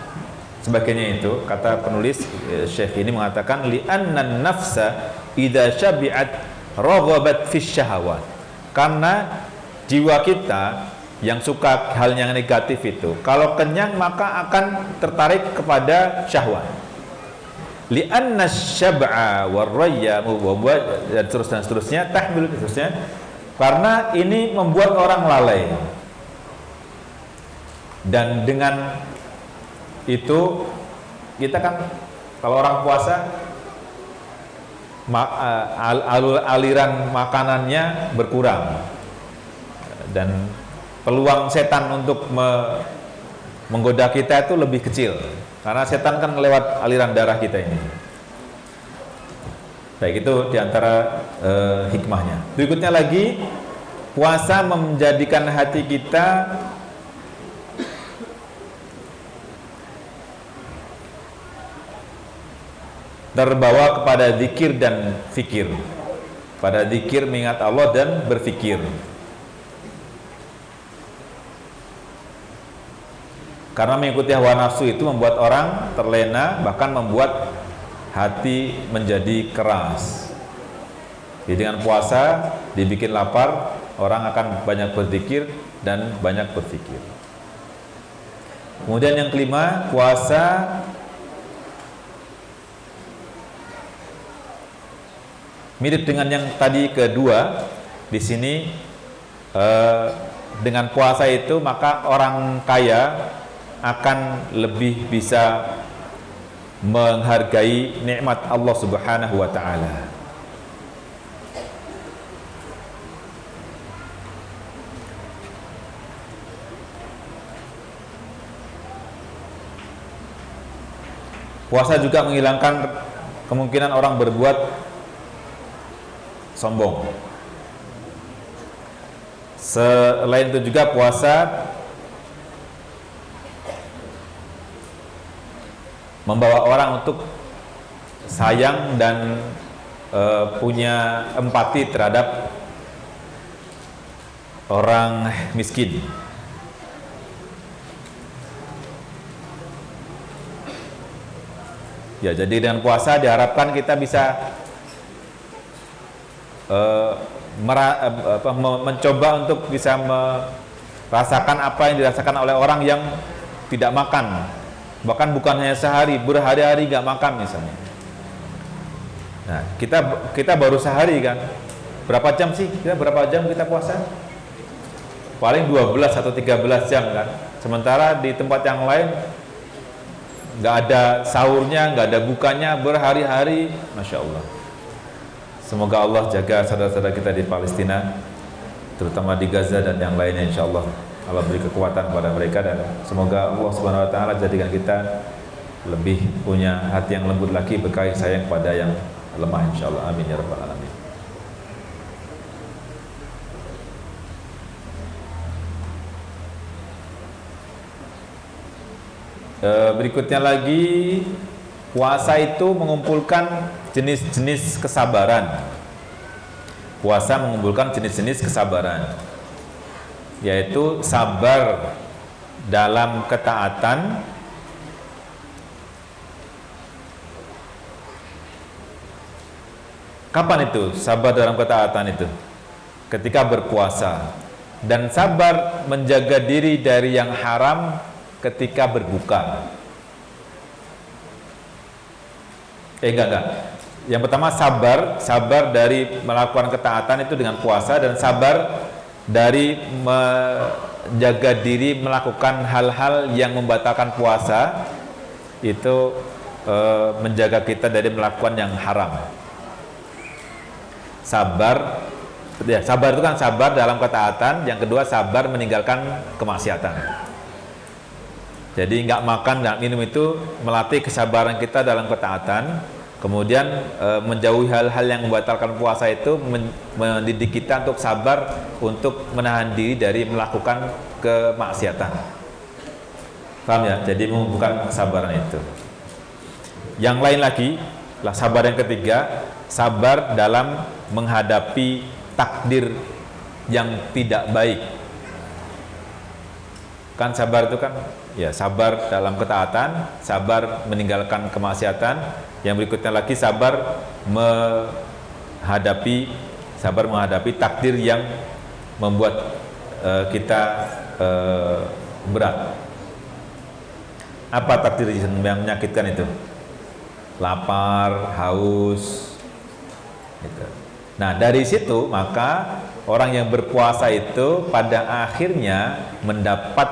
sebagainya itu? Kata penulis Syekh ini mengatakan li'annan nafsa idza syabi'at raghabat fi syahawat. Karena jiwa kita yang suka hal yang negatif itu, kalau kenyang maka akan tertarik kepada syahwat. Li'anna syab'a warrayya dan seterusnya tahmil seterusnya, karena ini membuat orang lalai. Dan dengan itu kita kan kalau orang puasa aliran makanannya berkurang. dan peluang setan untuk menggoda kita itu lebih kecil karena setan kan lewat aliran darah kita ini. Baik, itu diantara hikmahnya. Berikutnya lagi, puasa menjadikan hati kita terbawa kepada zikir dan fikir. Pada zikir mengingat Allah dan berfikir. Karena mengikuti hawa nafsu itu membuat orang terlena, bahkan membuat hati menjadi keras. Jadi dengan puasa dibikin lapar, orang akan banyak berzikir dan banyak berfikir. Kemudian yang kelima, puasa mirip dengan yang tadi kedua. Di sini dengan puasa itu maka orang kaya akan lebih bisa menghargai nikmat Allah Subhanahu wa taala. Puasa juga menghilangkan kemungkinan orang berbuat sombong. Selain itu juga puasa membawa orang untuk sayang dan punya empati terhadap orang miskin. Ya, jadi dengan puasa diharapkan kita bisa mencoba untuk bisa merasakan apa yang dirasakan oleh orang yang tidak makan. Bahkan bukan hanya sehari, berhari-hari gak makan misalnya. Nah, kita baru sehari kan. Berapa jam sih? Berapa jam kita puasa? Paling 12 atau 13 jam kan. Sementara di tempat yang lain gak ada sahurnya, gak ada bukanya, berhari-hari. Masya Allah. Semoga Allah jaga saudara-saudara kita di Palestina, terutama di Gaza dan yang lainnya, insya Allah. Allah beri kekuatan kepada mereka dan semoga Allah Subhanahu wa taala jadikan kita lebih punya hati yang lembut lagi, berkasih sayang kepada yang lemah, insyaallah. Amin ya rabbal alamin. Berikutnya lagi, puasa itu mengumpulkan jenis-jenis kesabaran. Puasa mengumpulkan jenis-jenis kesabaran, yaitu sabar dalam ketaatan, kapan itu sabar dalam ketaatan itu? Ketika berpuasa. Dan sabar menjaga diri dari yang haram ketika berbuka. Enggak. Yang pertama sabar dari melakukan ketaatan itu dengan puasa, dan sabar dari menjaga diri melakukan hal-hal yang membatalkan puasa itu menjaga kita dari melakukan yang haram. Sabar itu kan sabar dalam ketaatan. Yang kedua, sabar meninggalkan kemaksiatan. Jadi nggak makan, nggak minum itu melatih kesabaran kita dalam ketaatan. Kemudian menjauhi hal-hal yang membatalkan puasa itu mendidik kita untuk sabar untuk menahan diri dari melakukan kemaksiatan. Paham ya? Jadi mengumpulkan kesabaran itu. Yang lain lagi lah, sabar yang ketiga, sabar dalam menghadapi takdir yang tidak baik. Kan sabar itu kan ya sabar dalam ketaatan, sabar meninggalkan kemaksiatan. Yang berikutnya lagi sabar menghadapi takdir yang membuat kita berat. Apa takdir yang menyakitkan itu? Lapar, haus gitu. Nah, dari situ maka orang yang berpuasa itu pada akhirnya mendapat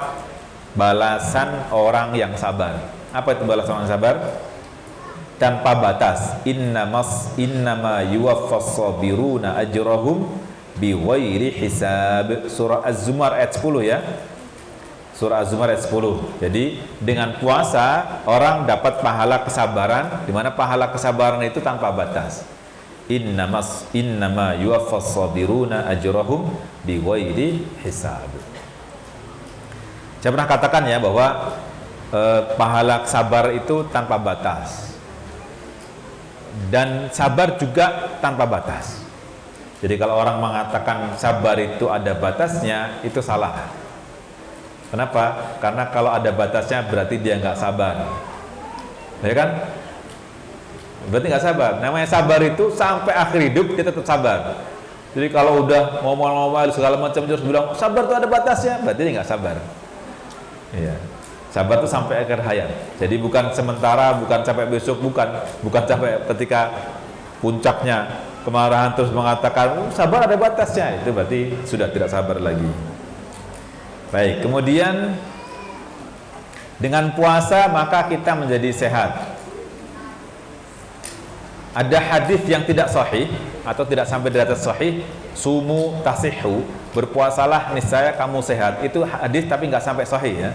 balasan orang yang sabar. Apa itu balasan orang yang sabar? Tanpa batas. Innama yuwaffas sabiruna ajrahum bighairi hisab. Surah Az-Zumar ayat 10 ya. Surah Az-Zumar ayat 10. Jadi dengan puasa orang dapat pahala kesabaran, di mana pahala kesabaran itu tanpa batas. Innama yuwaffas sabiruna ajrahum bighairi hisab. Saya pernah katakan ya bahwa pahala sabar itu tanpa batas, dan sabar juga tanpa batas. Jadi kalau orang mengatakan sabar itu ada batasnya, itu salah. Kenapa? Karena kalau ada batasnya berarti dia nggak sabar, ya kan? Berarti nggak sabar. Namanya sabar itu sampai akhir hidup kita tetap sabar. Jadi kalau udah ngomong-ngomong segala macam terus bilang sabar itu ada batasnya, berarti dia nggak sabar. Iya. Sabar itu sampai akhir hayat. Jadi bukan sementara, bukan sampai besok, bukan sampai ketika puncaknya kemarahan terus mengatakan sabar ada batasnya. Itu berarti sudah tidak sabar lagi. Baik, kemudian dengan puasa maka kita menjadi sehat. Ada hadis yang tidak sahih atau tidak sampai derajat sahih, sumu tasihu, berpuasalah niscaya kamu sehat. Itu hadis tapi nggak sampai sahih ya.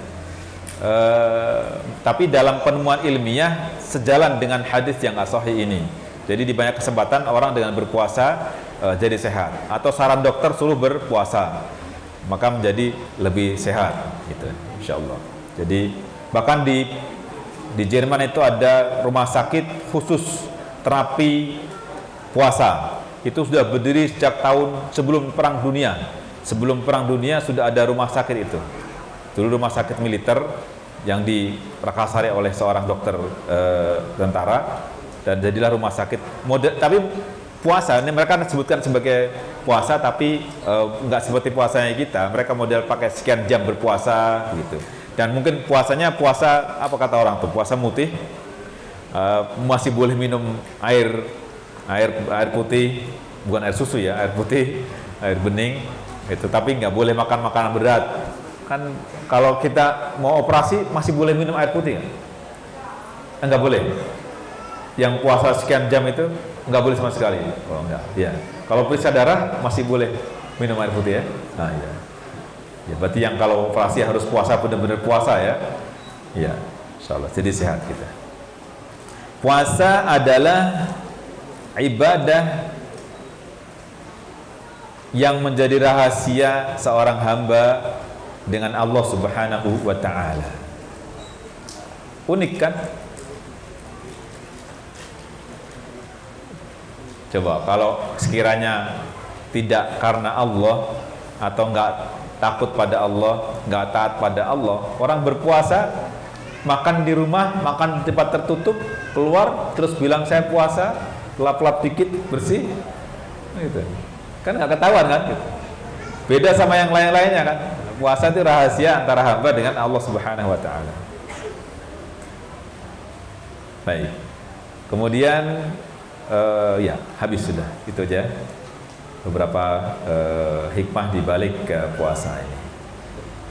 Tapi dalam penemuan ilmiah sejalan dengan hadis yang nggak sahih ini. Jadi di banyak kesempatan orang dengan berpuasa jadi sehat. Atau saran dokter suruh berpuasa, maka menjadi lebih sehat, gitu. Insya Allah. Jadi bahkan di Jerman itu ada rumah sakit khusus terapi puasa. Itu sudah berdiri sejak tahun sebelum Perang Dunia. Sebelum Perang Dunia sudah ada rumah sakit itu. Dulu rumah sakit militer yang diprakarsai oleh seorang dokter tentara, dan jadilah rumah sakit model. Tapi puasa ini mereka sebutkan sebagai puasa, tapi nggak seperti puasanya kita. Mereka model pakai sekian jam berpuasa gitu. Dan mungkin puasanya puasa apa kata orang tuh, puasa mutih. Masih boleh minum air putih, bukan air susu ya, air putih, air bening itu, tapi nggak boleh makan makanan berat. Kan kalau kita mau operasi masih boleh minum air putih kan? Nggak boleh. Yang puasa sekian jam itu nggak boleh sama sekali. Kalau nggak, ya. Kalau periksa darah masih boleh minum air putih ya. Nah ya. Ya berarti yang kalau operasi harus puasa, benar-benar puasa ya. Ya, insyaallah jadi sehat kita. Puasa adalah ibadah yang menjadi rahasia seorang hamba dengan Allah Subhanahu wa ta'ala. Unik kan? Coba kalau sekiranya tidak karena Allah atau enggak takut pada Allah, enggak taat pada Allah, orang berpuasa makan di rumah, makan di tempat tertutup, keluar terus bilang saya puasa, lap-lap dikit bersih, gitu. Kan nggak ketahuan kan? Gitu. Beda sama yang lain-lainnya kan. Puasa itu rahasia antara hamba dengan Allah Subhanahu wa ta'ala. Baik. Kemudian ya habis sudah. Itu aja beberapa hikmah di balik puasa ini.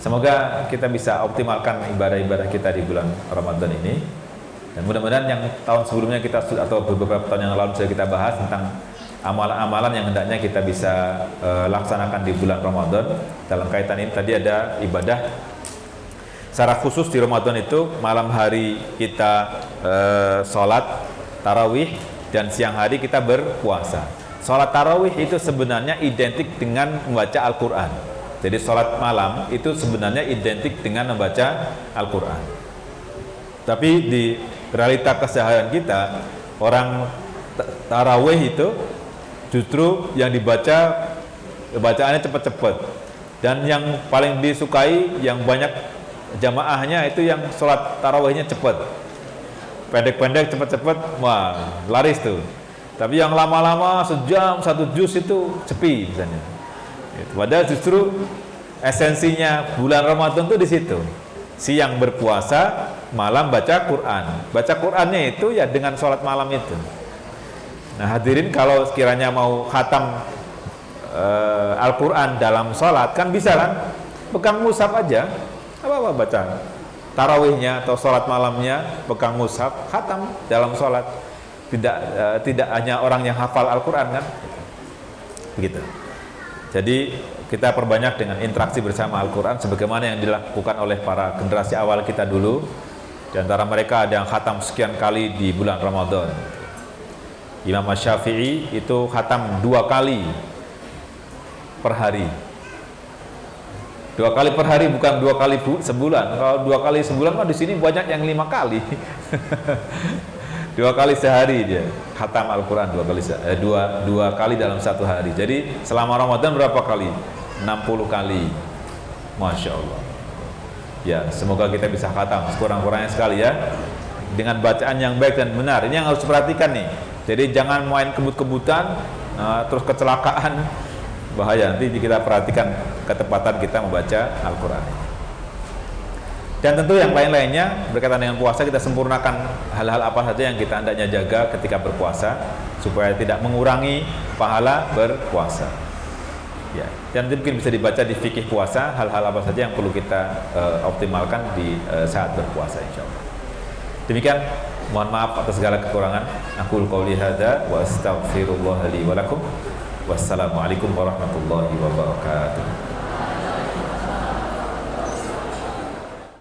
Semoga kita bisa optimalkan ibadah-ibadah kita di bulan Ramadan ini. Dan mudah-mudahan yang tahun sebelumnya kita atau beberapa tahun yang lalu sudah kita bahas tentang amalan-amalan yang hendaknya kita bisa laksanakan di bulan Ramadan. Dalam kaitan ini tadi ada ibadah secara khusus di Ramadan itu malam hari kita sholat tarawih dan siang hari kita berpuasa. Sholat tarawih itu sebenarnya identik dengan membaca Al-Quran. Jadi sholat malam itu sebenarnya identik dengan membaca Al-Quran. Tapi di realita keseharian kita, orang tarawih itu justru yang dibaca, bacaannya cepat-cepat. Dan yang paling disukai, yang banyak jamaahnya itu yang sholat tarawihnya cepat. Pendek-pendek, cepat-cepat, wah laris tuh. Tapi yang lama-lama, sejam, 1 juz itu sepi misalnya. Padahal justru esensinya bulan Ramadan itu di situ. Siang berpuasa, malam baca Quran. Baca Qurannya itu ya dengan sholat malam itu. Nah hadirin, kalau sekiranya mau khatam Al-Quran dalam sholat kan bisa kan? Pegang mushaf aja, apa-apa baca tarawihnya atau sholat malamnya, pegang mushaf, khatam dalam sholat. Tidak hanya orang yang hafal Al-Quran kan? Begitu. Jadi kita perbanyak dengan interaksi bersama Al-Quran sebagaimana yang dilakukan oleh para generasi awal kita dulu. Di antara mereka ada yang khatam sekian kali di bulan Ramadan. Imam Syafi'i itu khatam 2 kali per hari. 2 kali per hari, bukan 2 kali sebulan. Kalau 2 kali sebulan kan di sini banyak yang 5 kali. 2 kali sehari dia khatam Al-Quran 2 kali dalam 1 hari. Jadi selama Ramadan berapa kali? 60 kali. Masya Allah. Ya, semoga kita bisa khatam sekurang-kurangnya sekali ya, dengan bacaan yang baik dan benar. Ini yang harus diperhatikan nih. Jadi jangan main kebut-kebutan, terus kecelakaan, bahaya. Nanti kita perhatikan ketepatan kita membaca Al-Quran. Dan tentu yang lain-lainnya berkaitan dengan puasa, kita sempurnakan hal-hal apa saja yang kita hendaknya jaga ketika berpuasa supaya tidak mengurangi pahala berpuasa. Ya, dan nanti mungkin bisa dibaca di fikih puasa hal-hal apa saja yang perlu kita optimalkan di saat berpuasa, insyaallah. Demikian, mohon maaf atas segala kekurangan. Aqul qouli hadza wa astaghfirullah li wa lakum. Wassalamualaikum warahmatullahi wabarakatuh.